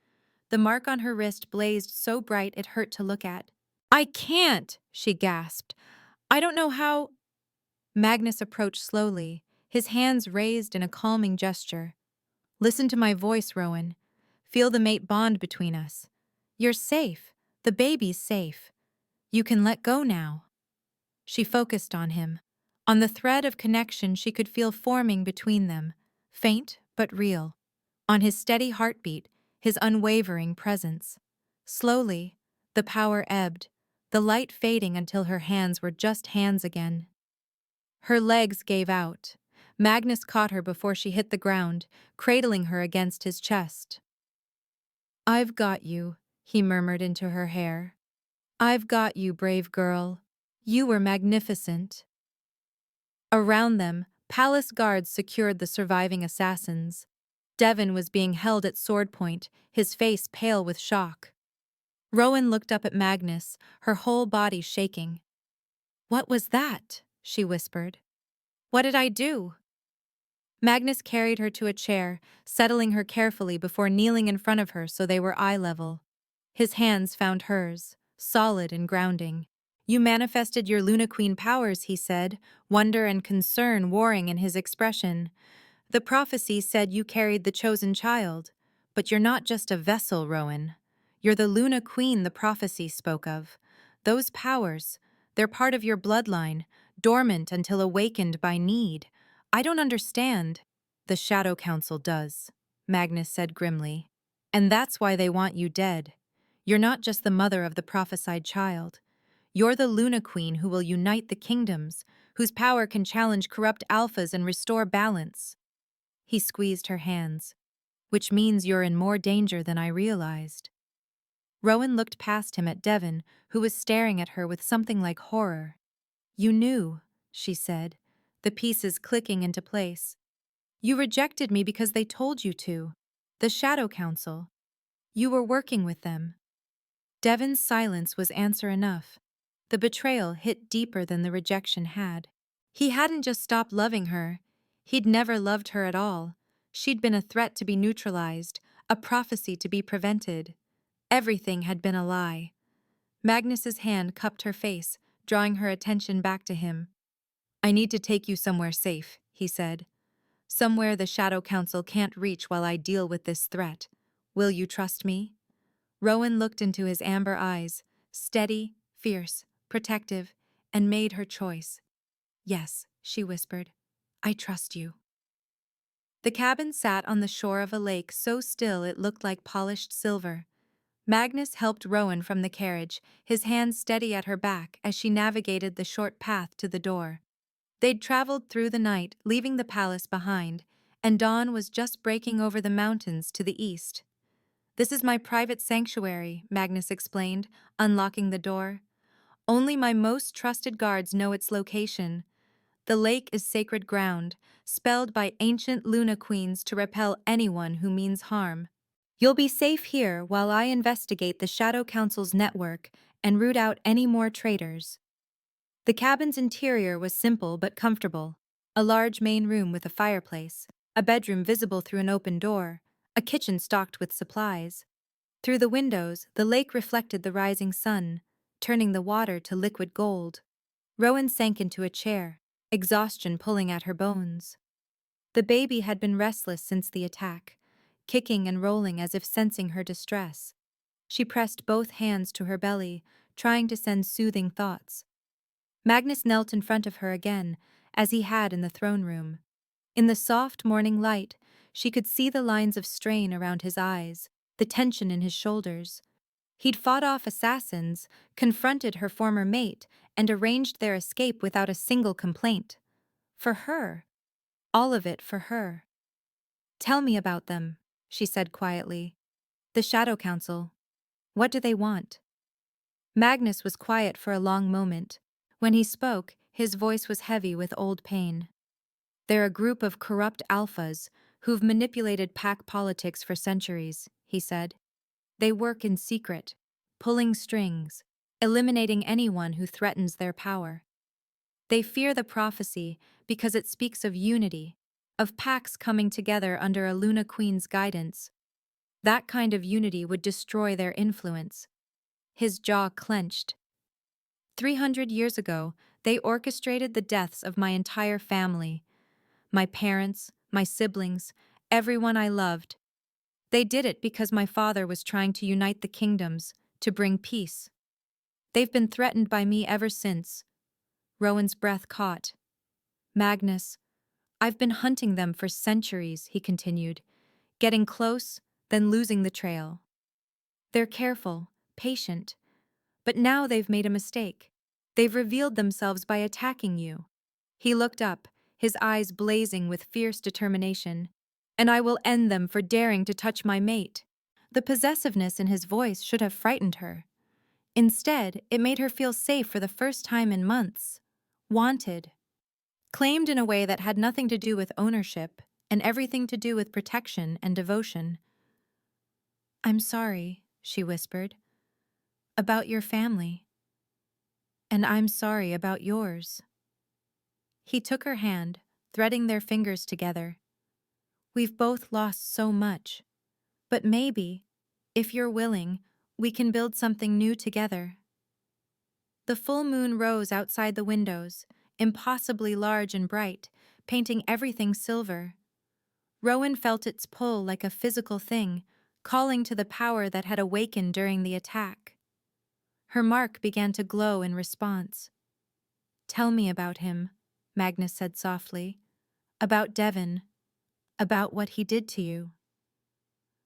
The mark on her wrist blazed so bright it hurt to look at. "I can't!" she gasped. "I don't know how—" Magnus approached slowly, his hands raised in a calming gesture. "Listen to my voice, Rowan. Feel the mate bond between us. You're safe. The baby's safe. You can let go now." She focused on him. On the thread of connection she could feel forming between them, faint but real. On his steady heartbeat, his unwavering presence. Slowly, the power ebbed, the light fading until her hands were just hands again. Her legs gave out. Magnus caught her before she hit the ground, cradling her against his chest. "I've got you," he murmured into her hair. "I've got you, brave girl. You were magnificent." Around them, palace guards secured the surviving assassins. Devon was being held at sword point, his face pale with shock. Rowan looked up at Magnus, her whole body shaking. "What was that?" she whispered. "What did I do?" Magnus carried her to a chair, settling her carefully before kneeling in front of her so they were eye level. His hands found hers, solid and grounding. "You manifested your Luna Queen powers," he said, wonder and concern warring in his expression. "The prophecy said you carried the chosen child. But you're not just a vessel, Rowan. You're the Luna Queen the prophecy spoke of. Those powers, they're part of your bloodline, dormant until awakened by need. I don't understand." "The Shadow Council does," Magnus said grimly. "And that's why they want you dead. You're not just the mother of the prophesied child. You're the Luna Queen who will unite the kingdoms, whose power can challenge corrupt alphas and restore balance." He squeezed her hands. which means you're in more danger than I realized. Rowan looked past him at Devon, who was staring at her with something like horror. You knew, she said, the pieces clicking into place. You rejected me because they told you to. The Shadow Council. You were working with them. Devon's silence was answer enough. The betrayal hit deeper than the rejection had. He hadn't just stopped loving her. He'd never loved her at all. She'd been a threat to be neutralized, a prophecy to be prevented. Everything had been a lie. Magnus's hand cupped her face, drawing her attention back to him. I need to take you somewhere safe, he said. Somewhere the Shadow Council can't reach while I deal with this threat. Will you trust me? Rowan looked into his amber eyes, steady, fierce, protective, and made her choice. Yes, she whispered. I trust you. The cabin sat on the shore of a lake so still it looked like polished silver. Magnus helped Rowan from the carriage, his hands steady at her back as she navigated the short path to the door. They'd traveled through the night, leaving the palace behind, and dawn was just breaking over the mountains to the east. This is my private sanctuary, Magnus explained, unlocking the door. Only my most trusted guards know its location. The lake is sacred ground, spelled by ancient Luna queens to repel anyone who means harm. You'll be safe here while I investigate the Shadow Council's network and root out any more traitors. The cabin's interior was simple but comfortable. A large main room with a fireplace, a bedroom visible through an open door, a kitchen stocked with supplies. Through the windows, the lake reflected the rising sun, turning the water to liquid gold. Rowan sank into a chair, exhaustion pulling at her bones. The baby had been restless since the attack, kicking and rolling as if sensing her distress. She pressed both hands to her belly, trying to send soothing thoughts. Magnus knelt in front of her again, as he had in the throne room. In the soft morning light, she could see the lines of strain around his eyes, the tension in his shoulders. He'd fought off assassins, confronted her former mate, and arranged their escape without a single complaint. For her. All of it for her. Tell me about them, she said quietly. The Shadow Council. What do they want? Magnus was quiet for a long moment. When he spoke, his voice was heavy with old pain. They're a group of corrupt alphas who've manipulated pack politics for centuries, he said. They work in secret, pulling strings, eliminating anyone who threatens their power. They fear the prophecy because it speaks of unity, of packs coming together under a Luna Queen's guidance. That kind of unity would destroy their influence. His jaw clenched. 300 years ago, they orchestrated the deaths of my entire family. My parents, my siblings, everyone I loved. They did it because my father was trying to unite the kingdoms, to bring peace. They've been threatened by me ever since. Rowan's breath caught. Magnus, I've been hunting them for centuries, he continued, getting close, then losing the trail. They're careful, patient, but now they've made a mistake. They've revealed themselves by attacking you. He looked up, his eyes blazing with fierce determination. And I will end them for daring to touch my mate. The possessiveness in his voice should have frightened her. Instead, it made her feel safe for the first time in months. Wanted. Claimed in a way that had nothing to do with ownership and everything to do with protection and devotion. I'm sorry, she whispered. About your family. And I'm sorry about yours. He took her hand, threading their fingers together. We've both lost so much. But maybe, if you're willing, we can build something new together. The full moon rose outside the windows, impossibly large and bright, painting everything silver. Rowan felt its pull like a physical thing, calling to the power that had awakened during the attack. Her mark began to glow in response. Tell me about him, Magnus said softly. About Devon. About what he did to you.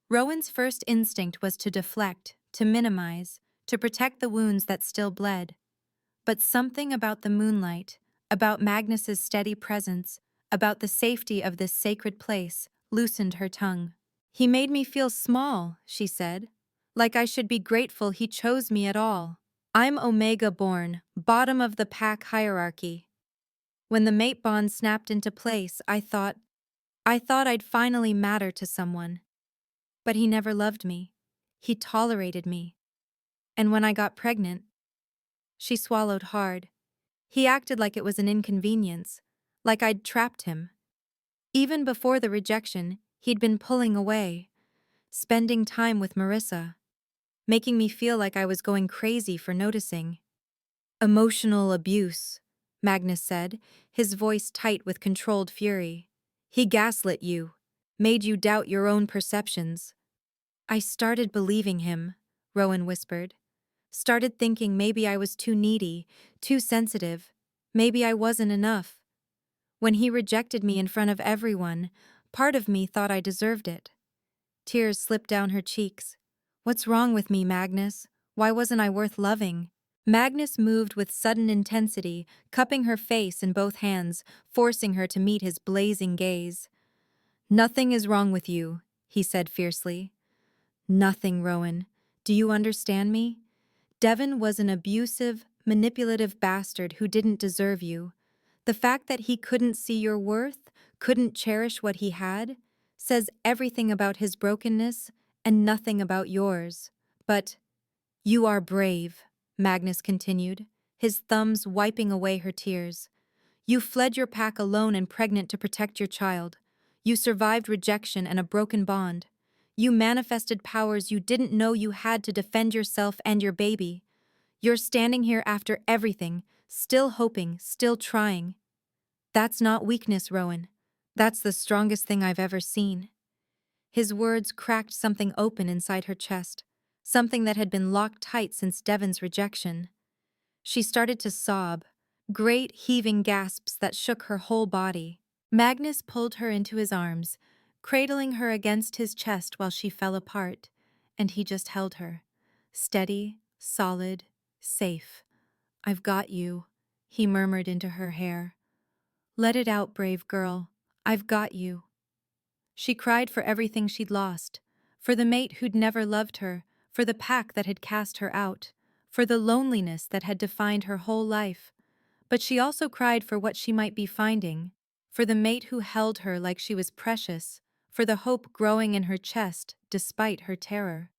Rowan's first instinct was to deflect, to minimize, to protect the wounds that still bled. But something about the moonlight, about Magnus's steady presence, about the safety of this sacred place, loosened her tongue. He made me feel small, she said. Like I should be grateful he chose me at all. I'm Omega born, bottom of the pack hierarchy. When the mate bond snapped into place, I thought I'd finally matter to someone. But he never loved me. He tolerated me. And when I got pregnant, she swallowed hard. He acted like it was an inconvenience, like I'd trapped him. Even before the rejection, he'd been pulling away, spending time with Marissa, making me feel like I was going crazy for noticing. Emotional abuse, Magnus said, his voice tight with controlled fury. He gaslit you, made you doubt your own perceptions. I started believing him, Rowan whispered. Started thinking maybe I was too needy, too sensitive. Maybe I wasn't enough. When he rejected me in front of everyone, part of me thought I deserved it. Tears slipped down her cheeks. What's wrong with me, Magnus? Why wasn't I worth loving? Magnus moved with sudden intensity, cupping her face in both hands, forcing her to meet his blazing gaze. Nothing is wrong with you, he said fiercely. Nothing, Rowan. Do you understand me? Devon was an abusive, manipulative bastard who didn't deserve you. The fact that he couldn't see your worth, couldn't cherish what he had, says everything about his brokenness and nothing about yours. But you are brave, Magnus continued, his thumbs wiping away her tears. You fled your pack alone and pregnant to protect your child. You survived rejection and a broken bond. You manifested powers you didn't know you had to defend yourself and your baby. You're standing here after everything, still hoping, still trying. That's not weakness, Rowan. That's the strongest thing I've ever seen. His words cracked something open inside her chest, something that had been locked tight since Devon's rejection. She started to sob, great heaving gasps that shook her whole body. Magnus pulled her into his arms, cradling her against his chest while she fell apart, and he just held her. Steady, solid, safe. I've got you, he murmured into her hair. Let it out, brave girl. I've got you. She cried for everything she'd lost, for the mate who'd never loved her, for the pack that had cast her out, for the loneliness that had defined her whole life. But she also cried for what she might be finding, for the mate who held her like she was precious, for the hope growing in her chest despite her terror.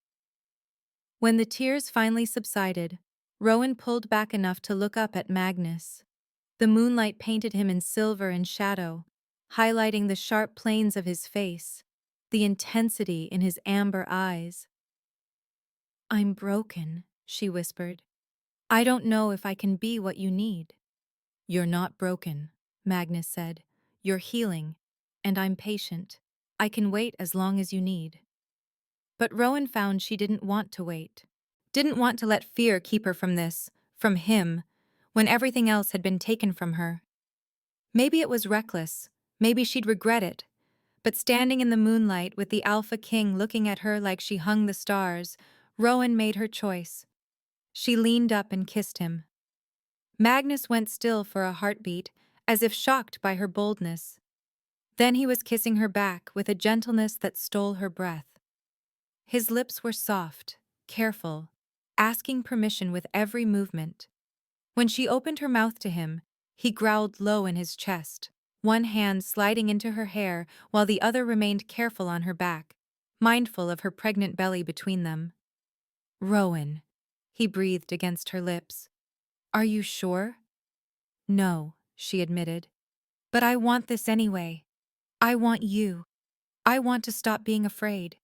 When the tears finally subsided, Rowan pulled back enough to look up at Magnus. The moonlight painted him in silver and shadow, highlighting the sharp planes of his face, the intensity in his amber eyes. I'm broken, she whispered. I don't know if I can be what you need. You're not broken, Magnus said. You're healing, and I'm patient. I can wait as long as you need. But Rowan found she didn't want to wait. Didn't want to let fear keep her from this, from him, when everything else had been taken from her. Maybe it was reckless, maybe she'd regret it, but standing in the moonlight with the Alpha King looking at her like she hung the stars, Rowan made her choice. She leaned up and kissed him. Magnus went still for a heartbeat, as if shocked by her boldness. Then he was kissing her back with a gentleness that stole her breath. His lips were soft, careful, asking permission with every movement. When she opened her mouth to him, he growled low in his chest, one hand sliding into her hair while the other remained careful on her back, mindful of her pregnant belly between them. Rowan, he breathed against her lips. Are you sure? No, she admitted. But I want this anyway. I want you. I want to stop being afraid.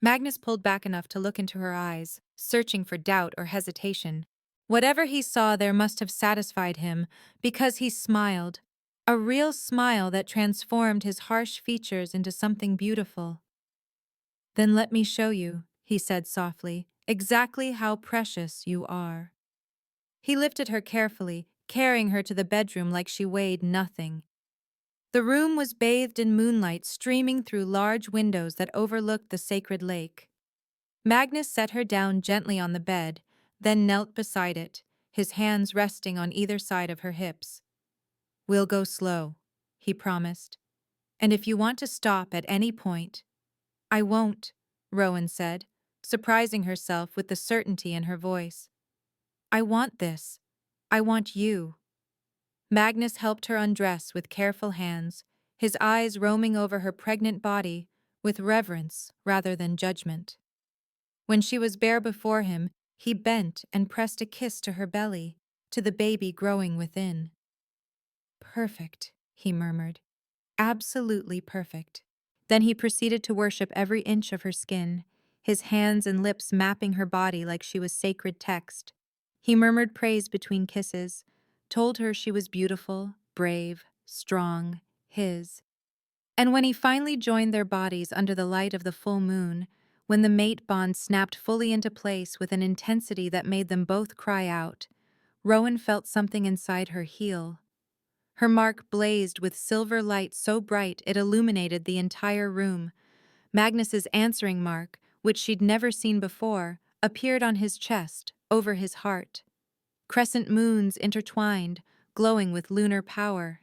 Magnus pulled back enough to look into her eyes, searching for doubt or hesitation. Whatever he saw there must have satisfied him, because he smiled, a real smile that transformed his harsh features into something beautiful. Then let me show you, he said softly, exactly how precious you are. He lifted her carefully, carrying her to the bedroom like she weighed nothing. The room was bathed in moonlight streaming through large windows that overlooked the sacred lake. Magnus set her down gently on the bed, then knelt beside it, his hands resting on either side of her hips. We'll go slow, he promised. And if you want to stop at any point, I won't, Rowan said, surprising herself with the certainty in her voice. I want this. I want you. Magnus helped her undress with careful hands, his eyes roaming over her pregnant body with reverence rather than judgment. When she was bare before him, he bent and pressed a kiss to her belly, to the baby growing within. Perfect, he murmured. Absolutely perfect. Then he proceeded to worship every inch of her skin, his hands and lips mapping her body like she was sacred text. He murmured praise between kisses, told her she was beautiful, brave, strong, his. And when he finally joined their bodies under the light of the full moon, when the mate bond snapped fully into place with an intensity that made them both cry out, Rowan felt something inside her heal. Her mark blazed with silver light so bright it illuminated the entire room. Magnus's answering mark, which she'd never seen before, appeared on his chest, over his heart. Crescent moons intertwined, glowing with lunar power.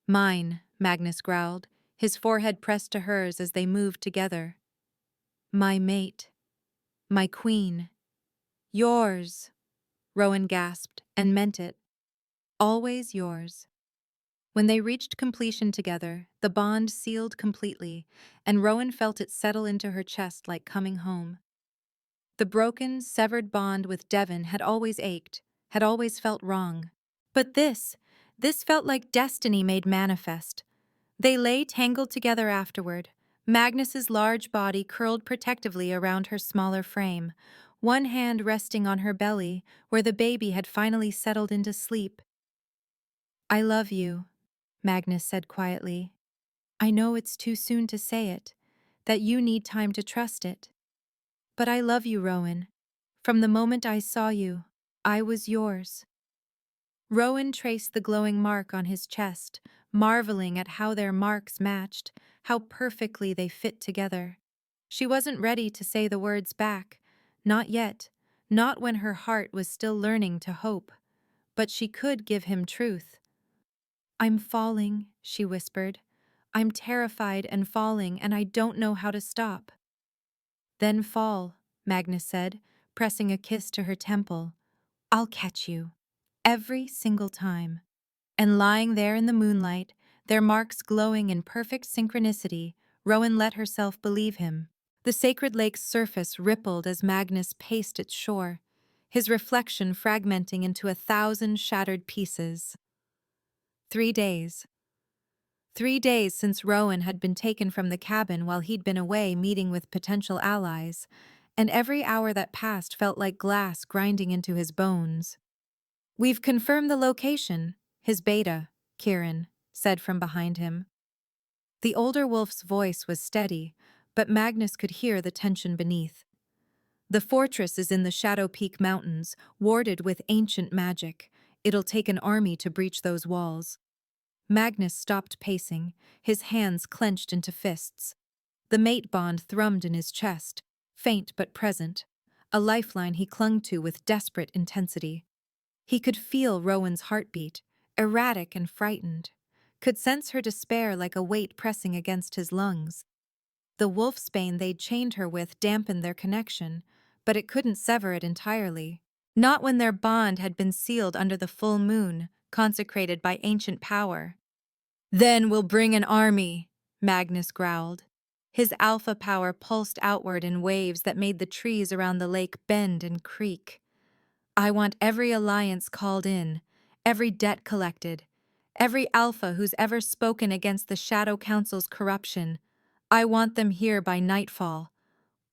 Mine, Magnus growled, his forehead pressed to hers as they moved together. My mate. My queen. Yours, Rowan gasped, and meant it. Always yours. When they reached completion together, the bond sealed completely, and Rowan felt it settle into her chest like coming home. The broken, severed bond with Devon had always ached, had always felt wrong. But this felt like destiny made manifest. They lay tangled together afterward, Magnus's large body curled protectively around her smaller frame, one hand resting on her belly where the baby had finally settled into sleep. I love you, Magnus said quietly. I know it's too soon to say it, that you need time to trust it. But I love you, Rowan. From the moment I saw you, I was yours. Rowan traced the glowing mark on his chest, marveling at how their marks matched, how perfectly they fit together. She wasn't ready to say the words back, not yet, not when her heart was still learning to hope. But she could give him truth. I'm falling, she whispered. I'm terrified and falling, and I don't know how to stop. Then fall, Magnus said, pressing a kiss to her temple. I'll catch you. Every single time. And lying there in the moonlight, their marks glowing in perfect synchronicity, Rowan let herself believe him. The sacred lake's surface rippled as Magnus paced its shore, his reflection fragmenting into 1,000 shattered pieces. 3 days. 3 days since Rowan had been taken from the cabin while he'd been away meeting with potential allies, and every hour that passed felt like glass grinding into his bones. We've confirmed the location, his beta, Kieran, said from behind him. The older wolf's voice was steady, but Magnus could hear the tension beneath. The fortress is in the Shadow Peak Mountains, warded with ancient magic. It'll take an army to breach those walls. Magnus stopped pacing, his hands clenched into fists. The mate bond thrummed in his chest, faint but present, a lifeline he clung to with desperate intensity. He could feel Rowan's heartbeat, erratic and frightened, could sense her despair like a weight pressing against his lungs. The wolfsbane they'd chained her with dampened their connection, but it couldn't sever it entirely. Not when their bond had been sealed under the full moon, consecrated by ancient power. Then we'll bring an army, Magnus growled. His alpha power pulsed outward in waves that made the trees around the lake bend and creak. I want every alliance called in, every debt collected, every alpha who's ever spoken against the Shadow Council's corruption. I want them here by nightfall.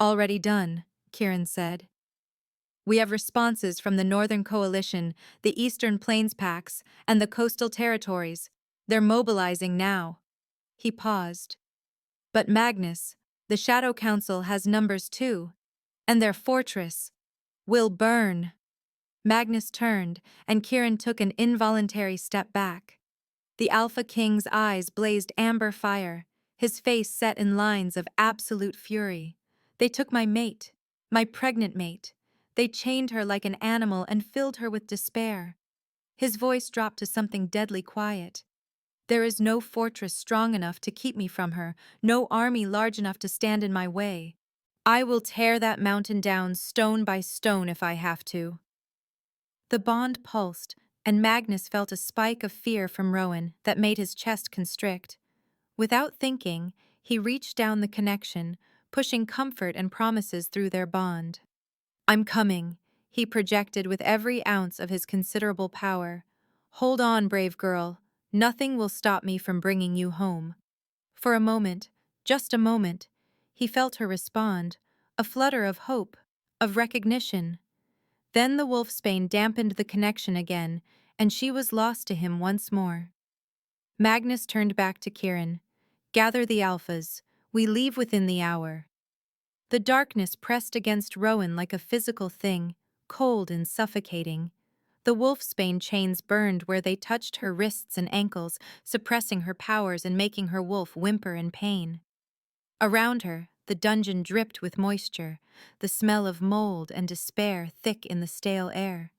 Already done, Kieran said. We have responses from the Northern Coalition, the Eastern Plains Pacts, and the Coastal Territories. They're mobilizing now. He paused. But Magnus, the Shadow Council has numbers too, and their fortress will burn. Magnus turned, and Kieran took an involuntary step back. The Alpha King's eyes blazed amber fire, his face set in lines of absolute fury. They took my mate, my pregnant mate. They chained her like an animal and filled her with despair. His voice dropped to something deadly quiet. There is no fortress strong enough to keep me from her, no army large enough to stand in my way. I will tear that mountain down stone by stone if I have to. The bond pulsed, and Magnus felt a spike of fear from Rowan that made his chest constrict. Without thinking, he reached down the connection, pushing comfort and promises through their bond. I'm coming, he projected with every ounce of his considerable power. Hold on, brave girl. Nothing will stop me from bringing you home. For a moment, just a moment, he felt her respond, a flutter of hope, of recognition. Then the wolfsbane dampened the connection again, and she was lost to him once more. Magnus turned back to Kieran. Gather the alphas. We leave within the hour. The darkness pressed against Rowan like a physical thing, cold and suffocating. The wolfsbane chains burned where they touched her wrists and ankles, suppressing her powers and making her wolf whimper in pain. Around her, the dungeon dripped with moisture, the smell of mold and despair thick in the stale air.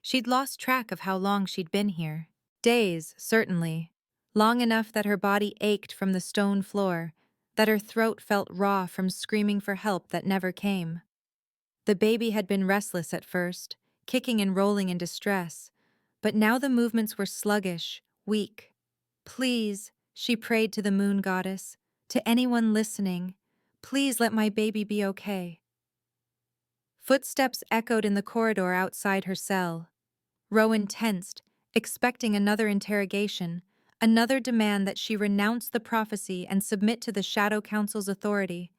She'd lost track of how long she'd been here. Days, certainly. Long enough that her body ached from the stone floor, that her throat felt raw from screaming for help that never came. The baby had been restless at first, kicking and rolling in distress, but now the movements were sluggish, weak. Please, she prayed to the moon goddess, to anyone listening, please let my baby be okay. Footsteps echoed in the corridor outside her cell. Rowan tensed, expecting another interrogation, another demand that she renounce the prophecy and submit to the Shadow Council's authority.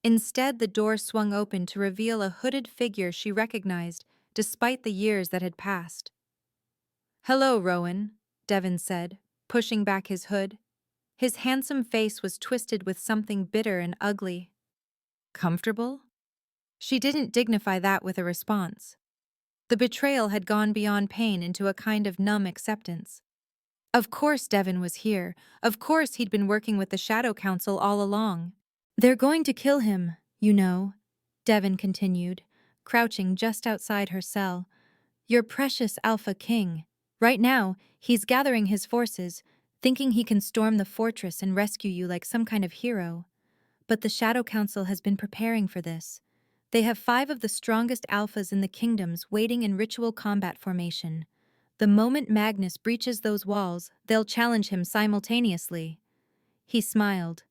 Instead, the door swung open to reveal a hooded figure she recognized, despite the years that had passed. "Hello, Rowan," Devon said, pushing back his hood. His handsome face was twisted with something bitter and ugly. "Comfortable?" She didn't dignify that with a response. The betrayal had gone beyond pain into a kind of numb acceptance. Of course Devon was here. Of course he'd been working with the Shadow Council all along. "They're going to kill him, you know," Devon continued, crouching just outside her cell. "Your precious Alpha King. Right now, he's gathering his forces, thinking he can storm the fortress and rescue you like some kind of hero. But the Shadow Council has been preparing for this. They have 5 of the strongest alphas in the kingdoms waiting in ritual combat formation. The moment Magnus breaches those walls, they'll challenge him simultaneously." He smiled.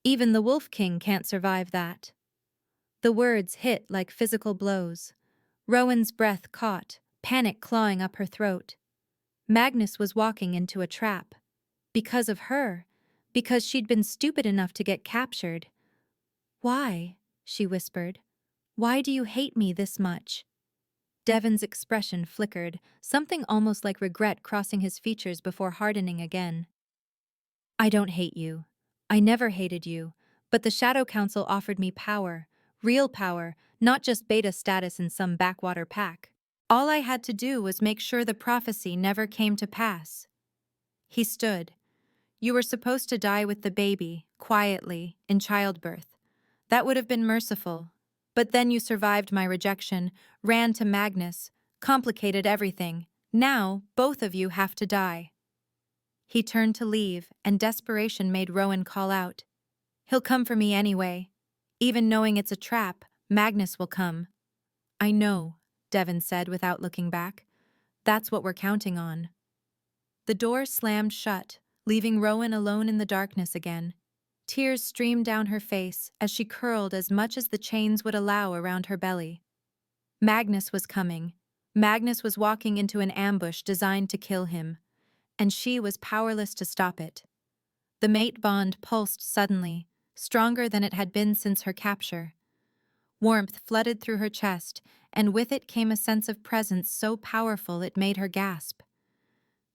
"Even the Wolf King can't survive that." The words hit like physical blows. Rowan's breath caught, panic clawing up her throat. Magnus was walking into a trap. Because of her. Because she'd been stupid enough to get captured. "Why?" she whispered. "Why do you hate me this much?" Devon's expression flickered, something almost like regret crossing his features before hardening again. "I don't hate you. I never hated you, but the Shadow Council offered me power, real power, not just beta status in some backwater pack. All I had to do was make sure the prophecy never came to pass." He stood. "You were supposed to die with the baby, quietly, in childbirth. That would have been merciful. But then you survived my rejection, ran to Magnus, complicated everything. Now, both of you have to die." He turned to leave, and desperation made Rowan call out, "He'll come for me anyway. Even knowing it's a trap, Magnus will come." "I know," Devon said without looking back. "That's what we're counting on." The door slammed shut, leaving Rowan alone in the darkness again. Tears streamed down her face as she curled as much as the chains would allow around her belly. Magnus was coming. Magnus was walking into an ambush designed to kill him, and she was powerless to stop it. The mate bond pulsed suddenly, stronger than it had been since her capture. Warmth flooded through her chest, and with it came a sense of presence so powerful it made her gasp.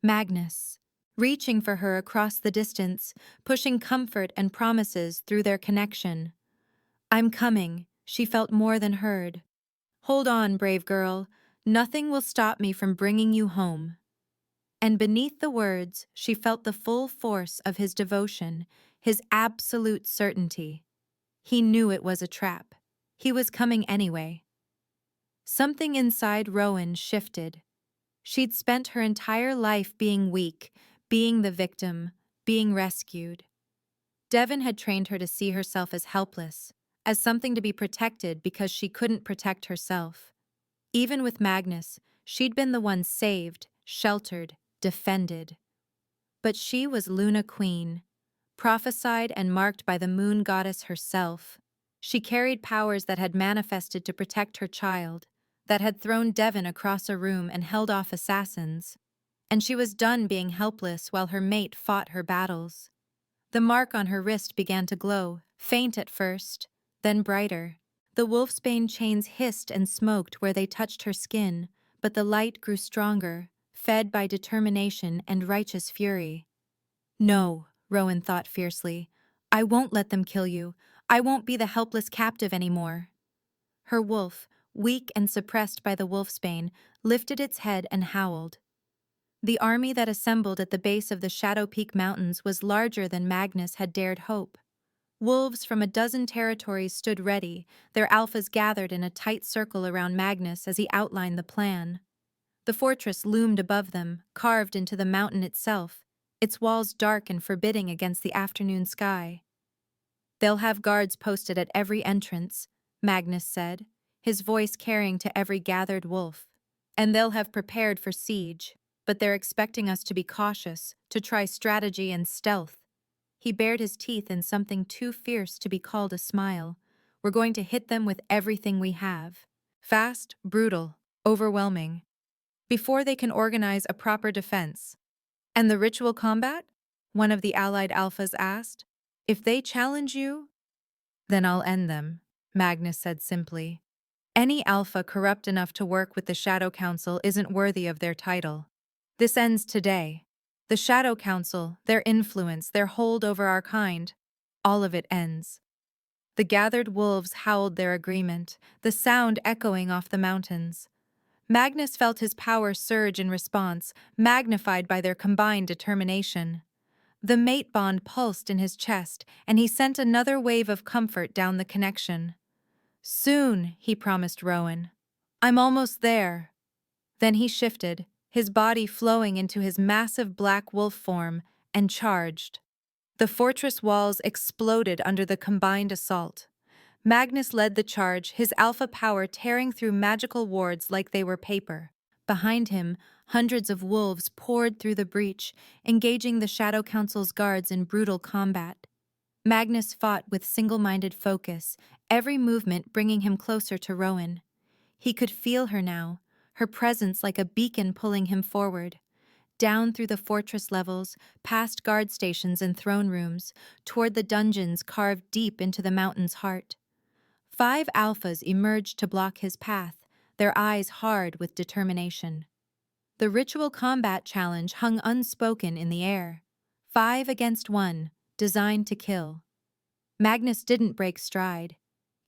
Magnus, reaching for her across the distance, pushing comfort and promises through their connection. "I'm coming," she felt more than heard. "Hold on, brave girl. Nothing will stop me from bringing you home." And beneath the words, she felt the full force of his devotion, his absolute certainty. He knew it was a trap. He was coming anyway. Something inside Rowan shifted. She'd spent her entire life being weak, being the victim, being rescued. Devon had trained her to see herself as helpless, as something to be protected because she couldn't protect herself. Even with Magnus, she'd been the one saved, sheltered, defended. But she was Luna Queen, prophesied and marked by the moon goddess herself. She carried powers that had manifested to protect her child, that had thrown Devon across a room and held off assassins. And she was done being helpless while her mate fought her battles. The mark on her wrist began to glow, faint at first, then brighter. The wolfsbane chains hissed and smoked where they touched her skin, but the light grew stronger, fed by determination and righteous fury. No, Rowan thought fiercely. I won't let them kill you. I won't be the helpless captive anymore. Her wolf, weak and suppressed by the wolfsbane, lifted its head and howled. The army that assembled at the base of the Shadow Peak Mountains was larger than Magnus had dared hope. Wolves from a dozen territories stood ready, their alphas gathered in a tight circle around Magnus as he outlined the plan. The fortress loomed above them, carved into the mountain itself, its walls dark and forbidding against the afternoon sky. They'll have guards posted at every entrance, Magnus said, his voice carrying to every gathered wolf. And they'll have prepared for siege, but they're expecting us to be cautious, to try strategy and stealth. He bared his teeth in something too fierce to be called a smile. We're going to hit them with everything we have. Fast, brutal, overwhelming. Before they can organize a proper defense. And the ritual combat? One of the allied alphas asked. If they challenge you, then I'll end them, Magnus said simply. Any alpha corrupt enough to work with the Shadow Council isn't worthy of their title. This ends today. The Shadow Council, their influence, their hold over our kind, all of it ends. The gathered wolves howled their agreement, the sound echoing off the mountains. Magnus felt his power surge in response, magnified by their combined determination. The mate bond pulsed in his chest, and he sent another wave of comfort down the connection. Soon, he promised Rowan. I'm almost there. Then he shifted, his body flowing into his massive black wolf form, and charged. The fortress walls exploded under the combined assault. Magnus led the charge, his alpha power tearing through magical wards like they were paper. Behind him, hundreds of wolves poured through the breach, engaging the Shadow Council's guards in brutal combat. Magnus fought with single-minded focus, every movement bringing him closer to Rowan. He could feel her now, her presence like a beacon pulling him forward. Down through the fortress levels, past guard stations and throne rooms, toward the dungeons carved deep into the mountain's heart. 5 alphas emerged to block his path, their eyes hard with determination. The ritual combat challenge hung unspoken in the air. 5 against 1, designed to kill. Magnus didn't break stride.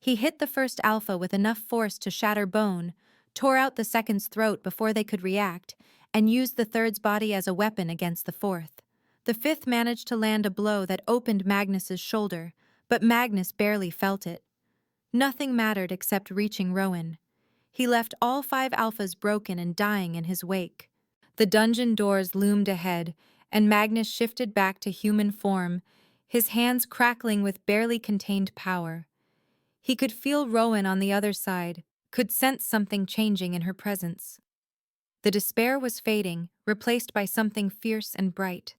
He hit the first alpha with enough force to shatter bone, tore out the second's throat before they could react, and used the third's body as a weapon against the fourth. The fifth managed to land a blow that opened Magnus's shoulder, but Magnus barely felt it. Nothing mattered except reaching Rowan. He left all 5 alphas broken and dying in his wake. The dungeon doors loomed ahead, and Magnus shifted back to human form, his hands crackling with barely contained power. He could feel Rowan on the other side, could sense something changing in her presence. The despair was fading, replaced by something fierce and bright.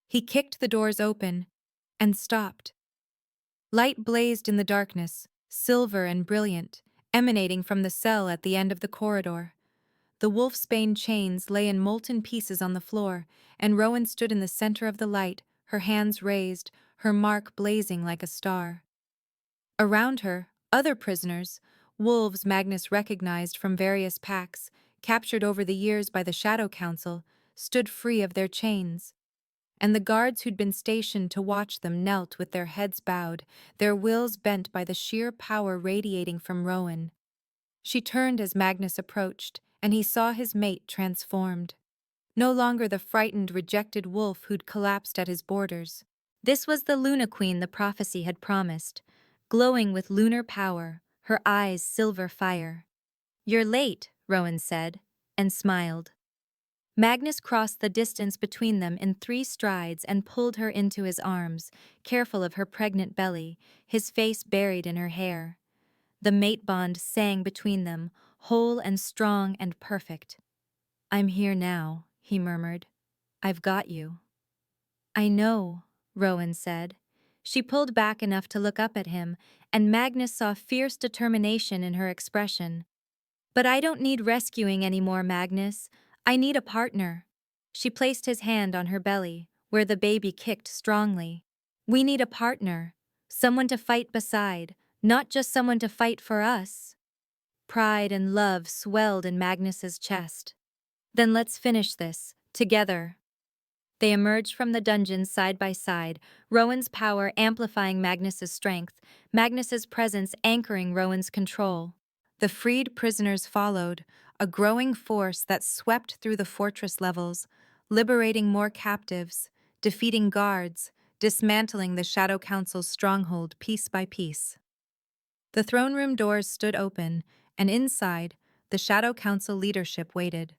He kicked the doors open, and stopped. Light blazed in the darkness, silver and brilliant, emanating from the cell at the end of the corridor. The wolfsbane chains lay in molten pieces on the floor, and Rowan stood in the center of the light, her hands raised, her mark blazing like a star. Around her, other prisoners, wolves Magnus recognized from various packs, captured over the years by the Shadow Council, stood free of their chains. And the guards who'd been stationed to watch them knelt with their heads bowed, their wills bent by the sheer power radiating from Rowan. She turned as Magnus approached, and he saw his mate transformed. No longer the frightened, rejected wolf who'd collapsed at his borders. This was the Luna Queen the prophecy had promised, glowing with lunar power, her eyes silver fire. "You're late," Rowan said, and smiled. Magnus crossed the distance between them in 3 strides and pulled her into his arms, careful of her pregnant belly, his face buried in her hair. The mate bond sang between them, whole and strong and perfect. "I'm here now," he murmured. "I've got you." "I know," Rowan said. She pulled back enough to look up at him, and Magnus saw fierce determination in her expression. "But I don't need rescuing anymore, Magnus. I need a partner." She placed his hand on her belly, where the baby kicked strongly. "We need a partner. Someone to fight beside, not just someone to fight for us." Pride and love swelled in Magnus's chest. "Then let's finish this, together." They emerged from the dungeon side by side, Rowan's power amplifying Magnus's strength, Magnus's presence anchoring Rowan's control. The freed prisoners followed, a growing force that swept through the fortress levels, liberating more captives, defeating guards, dismantling the Shadow Council's stronghold piece by piece. The throne room doors stood open, and inside, the Shadow Council leadership waited.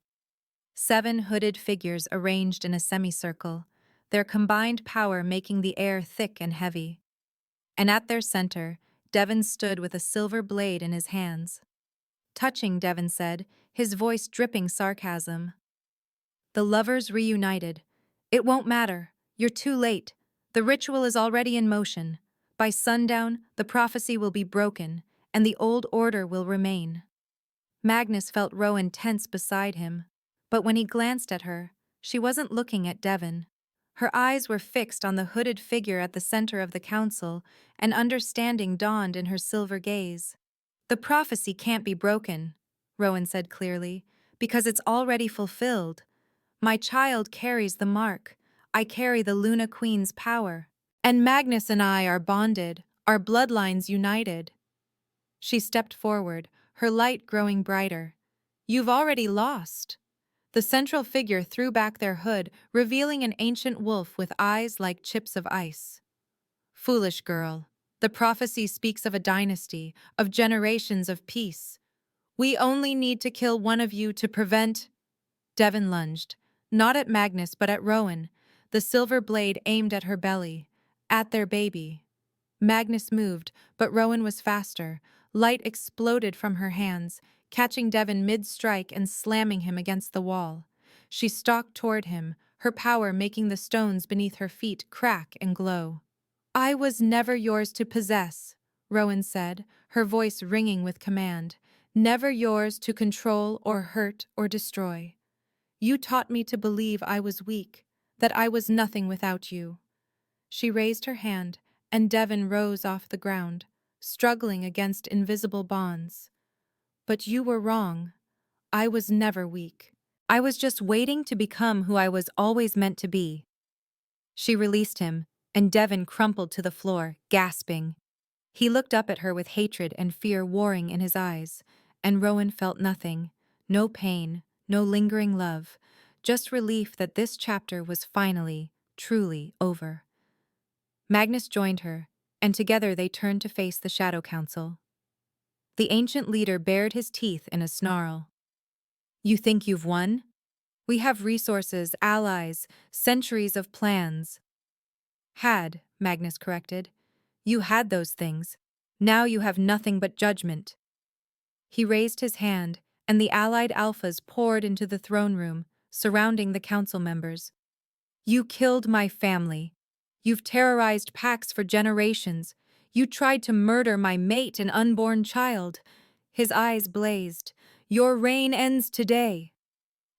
7 hooded figures arranged in a semicircle, their combined power making the air thick and heavy. And at their center, Devon stood with a silver blade in his hands. Touching, Devon said, his voice dripping sarcasm. The lovers reunited. "It won't matter. You're too late. The ritual is already in motion. By sundown, the prophecy will be broken, and the old order will remain." Magnus felt Rowan tense beside him. But when he glanced at her, she wasn't looking at Devon. Her eyes were fixed on the hooded figure at the center of the council, and understanding dawned in her silver gaze. "The prophecy can't be broken," Rowan said clearly, "because it's already fulfilled. My child carries the mark. I carry the Luna Queen's power. And Magnus and I are bonded, our bloodlines united." She stepped forward, her light growing brighter. "You've already lost." The central figure threw back their hood, revealing an ancient wolf with eyes like chips of ice. "Foolish girl, the prophecy speaks of a dynasty, of generations of peace. We only need to kill one of you to prevent—" Devon lunged, not at Magnus but at Rowan, the silver blade aimed at her belly, at their baby. Magnus moved, but Rowan was faster. Light exploded from her hands, catching Devon mid-strike and slamming him against the wall. She stalked toward him, her power making the stones beneath her feet crack and glow. "I was never yours to possess," Rowan said, her voice ringing with command. "Never yours to control or hurt or destroy. You taught me to believe I was weak, that I was nothing without you." She raised her hand, and Devon rose off the ground, struggling against invisible bonds. "But you were wrong. I was never weak. I was just waiting to become who I was always meant to be." She released him, and Devon crumpled to the floor, gasping. He looked up at her with hatred and fear warring in his eyes, and Rowan felt nothing, no pain, no lingering love, just relief that this chapter was finally, truly over. Magnus joined her, and together they turned to face the Shadow Council. The ancient leader bared his teeth in a snarl. "You think you've won? We have resources, allies, centuries of plans." "Had," Magnus corrected. "You had those things. Now you have nothing but judgment." He raised his hand, and the allied alphas poured into the throne room, surrounding the council members. "You killed my family. You've terrorized Pax for generations. You tried to murder my mate and unborn child." His eyes blazed. "Your reign ends today."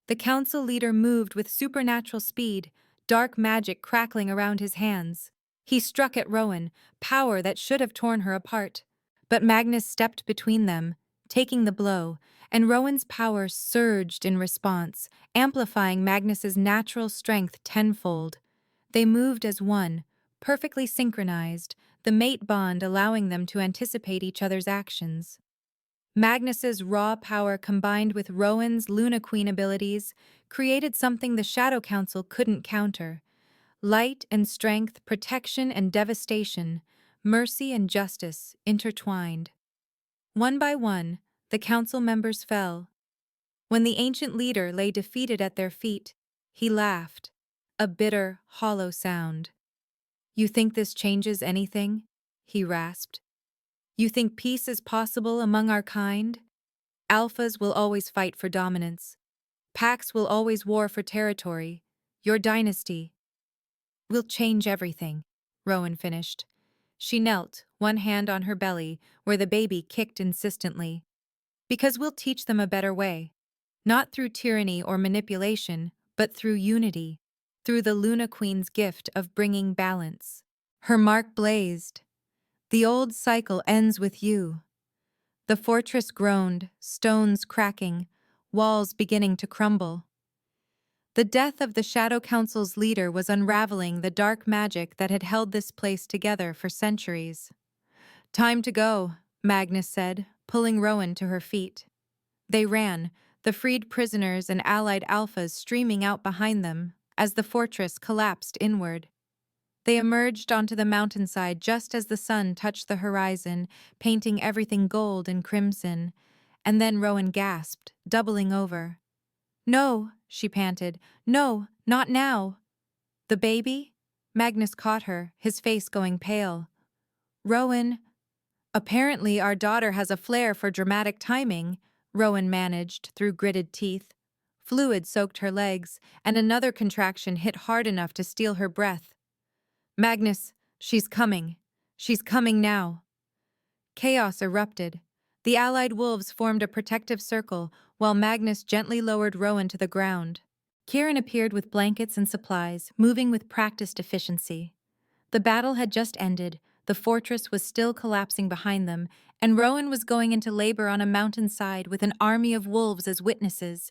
The council leader moved with supernatural speed, dark magic crackling around his hands. He struck at Rowan, power that should have torn her apart. But Magnus stepped between them, taking the blow, and Rowan's power surged in response, amplifying Magnus's natural strength tenfold. They moved as one, perfectly synchronized, the mate bond allowing them to anticipate each other's actions. Magnus's raw power combined with Rowan's Luna Queen abilities created something the Shadow Council couldn't counter. Light and strength, protection and devastation, mercy and justice intertwined. One by one, the council members fell. When the ancient leader lay defeated at their feet, he laughed, a bitter, hollow sound. "You think this changes anything?" he rasped. "You think peace is possible among our kind? Alphas will always fight for dominance. Packs will always war for territory. Your dynasty will change everything," Rowan finished. She knelt, one hand on her belly, where the baby kicked insistently. "Because we'll teach them a better way. Not through tyranny or manipulation, but through unity. Through the Luna Queen's gift of bringing balance." Her mark blazed. "The old cycle ends with you." The fortress groaned, stones cracking, walls beginning to crumble. The death of the Shadow Council's leader was unraveling the dark magic that had held this place together for centuries. "Time to go," Magnus said, pulling Rowan to her feet. They ran, the freed prisoners and allied alphas streaming out behind them as the fortress collapsed inward. They emerged onto the mountainside just as the sun touched the horizon, painting everything gold and crimson, and then Rowan gasped, doubling over. "No," she panted. "No, not now." "The baby?" Magnus caught her, his face going pale. "Rowan—" "Apparently our daughter has a flair for dramatic timing," Rowan managed through gritted teeth. Fluid soaked her legs, and another contraction hit hard enough to steal her breath. "Magnus, she's coming. She's coming now." Chaos erupted. The allied wolves formed a protective circle, while Magnus gently lowered Rowan to the ground. Kieran appeared with blankets and supplies, moving with practiced efficiency. The battle had just ended, the fortress was still collapsing behind them, and Rowan was going into labor on a mountainside with an army of wolves as witnesses.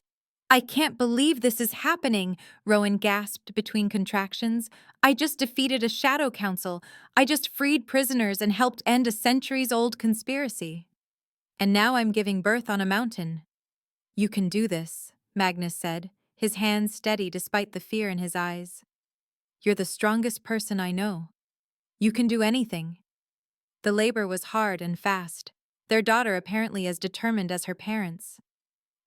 "I can't believe this is happening," Rowan gasped between contractions. "I just defeated a shadow council. I just freed prisoners and helped end a centuries-old conspiracy. And now I'm giving birth on a mountain." "You can do this," Magnus said, his hands steady despite the fear in his eyes. "You're the strongest person I know. You can do anything." The labor was hard and fast, their daughter apparently as determined as her parents.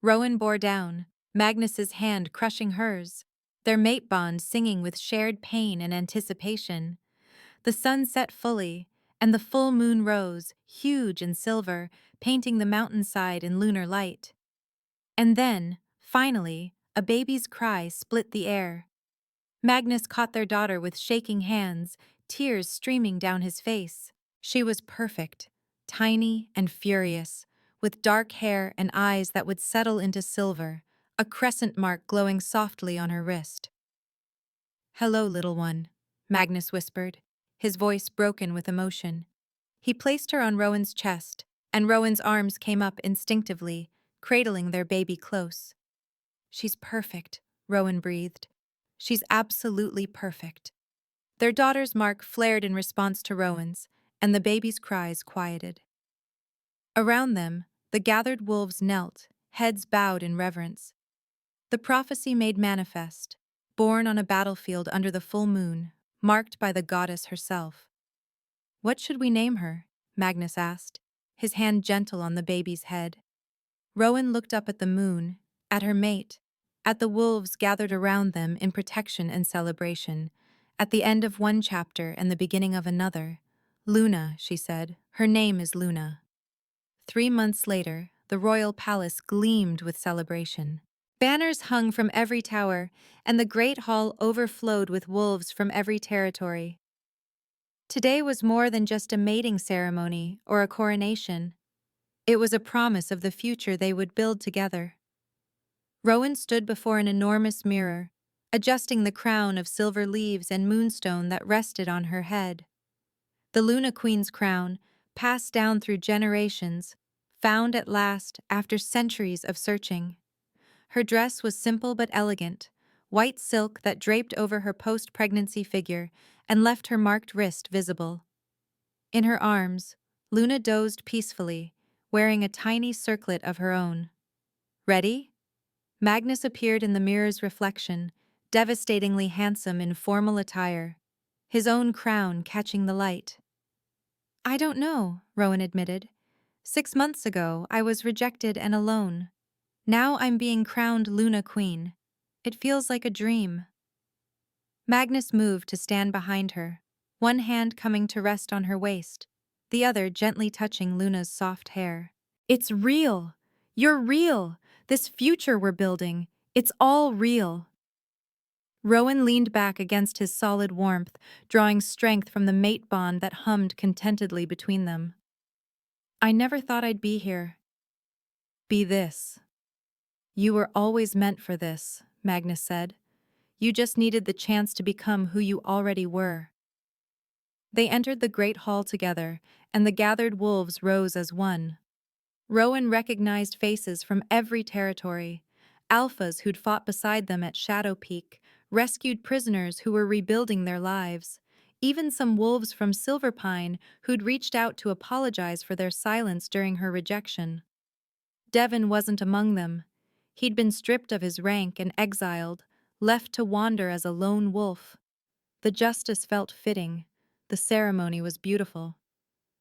Rowan bore down, Magnus's hand crushing hers, their mate bond singing with shared pain and anticipation. The sun set fully, and the full moon rose, huge and silver, painting the mountainside in lunar light. And then, finally, a baby's cry split the air. Magnus caught their daughter with shaking hands, tears streaming down his face. She was perfect, tiny and furious, with dark hair and eyes that would settle into silver, a crescent mark glowing softly on her wrist. "Hello, little one," Magnus whispered, his voice broken with emotion. He placed her on Rowan's chest, and Rowan's arms came up instinctively, cradling their baby close. "She's perfect," Rowan breathed. "She's absolutely perfect." Their daughter's mark flared in response to Rowan's, and the baby's cries quieted. Around them, the gathered wolves knelt, heads bowed in reverence. The prophecy made manifest, born on a battlefield under the full moon, marked by the goddess herself. "What should we name her?" Magnus asked, his hand gentle on the baby's head. Rowan looked up at the moon, at her mate, at the wolves gathered around them in protection and celebration, at the end of one chapter and the beginning of another. "Luna," she said. "Her name is Luna." 3 months later, the royal palace gleamed with celebration. Banners hung from every tower, and the great hall overflowed with wolves from every territory. Today was more than just a mating ceremony or a coronation. It was a promise of the future they would build together. Rowan stood before an enormous mirror, adjusting the crown of silver leaves and moonstone that rested on her head. The Luna Queen's crown, passed down through generations, found at last after centuries of searching. Her dress was simple but elegant, white silk that draped over her post-pregnancy figure and left her marked wrist visible. In her arms, Luna dozed peacefully, wearing a tiny circlet of her own. "Ready?" Magnus appeared in the mirror's reflection, devastatingly handsome in formal attire, his own crown catching the light. "I don't know," Rowan admitted. 6 months ago, I was rejected and alone. Now I'm being crowned Luna Queen. It feels like a dream. Magnus moved to stand behind her, one hand coming to rest on her waist, the other gently touching Luna's soft hair. It's real! You're real! This future we're building, it's all real. Rowan leaned back against his solid warmth, drawing strength from the mate bond that hummed contentedly between them. I never thought I'd be here. Be this. You were always meant for this, Magnus said. You just needed the chance to become who you already were. They entered the great hall together, and the gathered wolves rose as one. Rowan recognized faces from every territory, alphas who'd fought beside them at Shadow Peak, rescued prisoners who were rebuilding their lives, even some wolves from Silverpine who'd reached out to apologize for their silence during her rejection. Devon wasn't among them. He'd been stripped of his rank and exiled, left to wander as a lone wolf. The justice felt fitting. The ceremony was beautiful.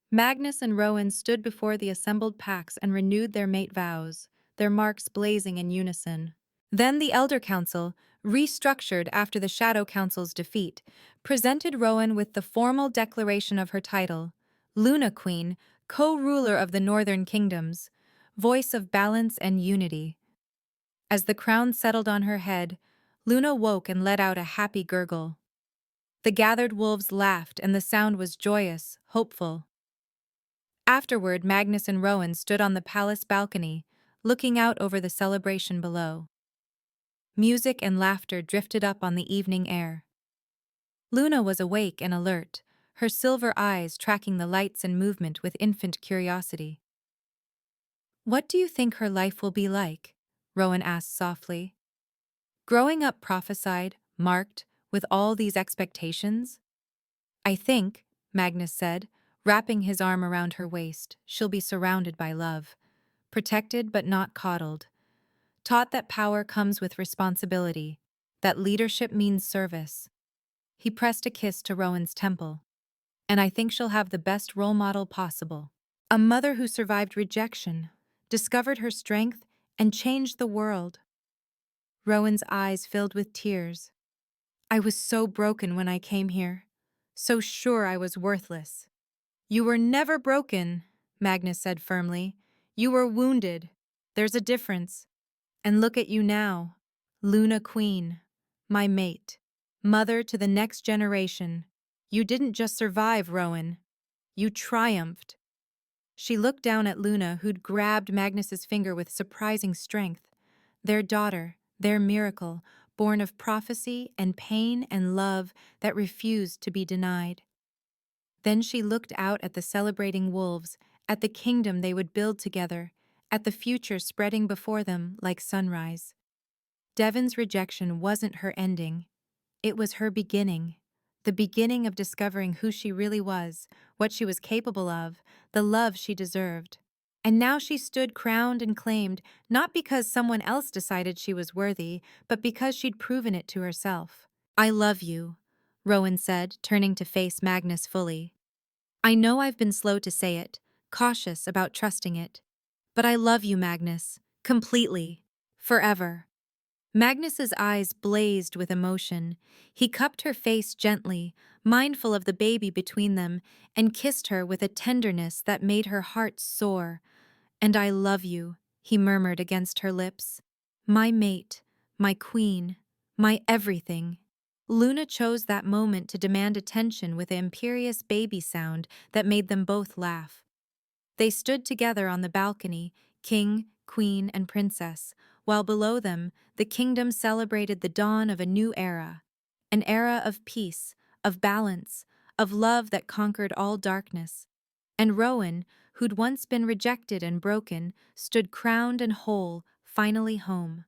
Magnus and Rowan stood before the assembled packs and renewed their mate vows, their marks blazing in unison. Then the Elder Council, restructured after the Shadow Council's defeat, presented Rowan with the formal declaration of her title, Luna Queen, co-ruler of the Northern Kingdoms, voice of balance and unity. As the crown settled on her head, Luna woke and let out a happy gurgle. The gathered wolves laughed, and the sound was joyous, hopeful. Afterward, Magnus and Rowan stood on the palace balcony, looking out over the celebration below. Music and laughter drifted up on the evening air. Luna was awake and alert, her silver eyes tracking the lights and movement with infant curiosity. What do you think her life will be like? Rowan asked softly. Growing up prophesied, marked, with all these expectations? I think, Magnus said, wrapping his arm around her waist, she'll be surrounded by love, protected but not coddled, taught that power comes with responsibility, that leadership means service. He pressed a kiss to Rowan's temple. And I think she'll have the best role model possible. A mother who survived rejection, discovered her strength, and changed the world. Rowan's eyes filled with tears. I was so broken when I came here, so sure I was worthless. You were never broken, Magnus said firmly. You were wounded. There's a difference. And look at you now, Luna Queen, my mate, mother to the next generation. You didn't just survive, Rowan. You triumphed. She looked down at Luna, who'd grabbed Magnus's finger with surprising strength. Their daughter, their miracle, born of prophecy and pain and love that refused to be denied. Then she looked out at the celebrating wolves, at the kingdom they would build together, at the future spreading before them like sunrise. Devon's rejection wasn't her ending. It was her beginning. The beginning of discovering who she really was, what she was capable of, the love she deserved. And now she stood crowned and claimed, not because someone else decided she was worthy, but because she'd proven it to herself. I love you, Rowan said, turning to face Magnus fully. I know I've been slow to say it, cautious about trusting it. But I love you, Magnus, completely, forever. Magnus's eyes blazed with emotion. He cupped her face gently, mindful of the baby between them, and kissed her with a tenderness that made her heart soar. And I love you, he murmured against her lips. My mate, my queen, my everything. Luna chose that moment to demand attention with an imperious baby sound that made them both laugh. They stood together on the balcony, king, queen, and princess, while below them, the kingdom celebrated the dawn of a new era. An era of peace, of balance, of love that conquered all darkness. And Rowan, who'd once been rejected and broken, stood crowned and whole, finally home.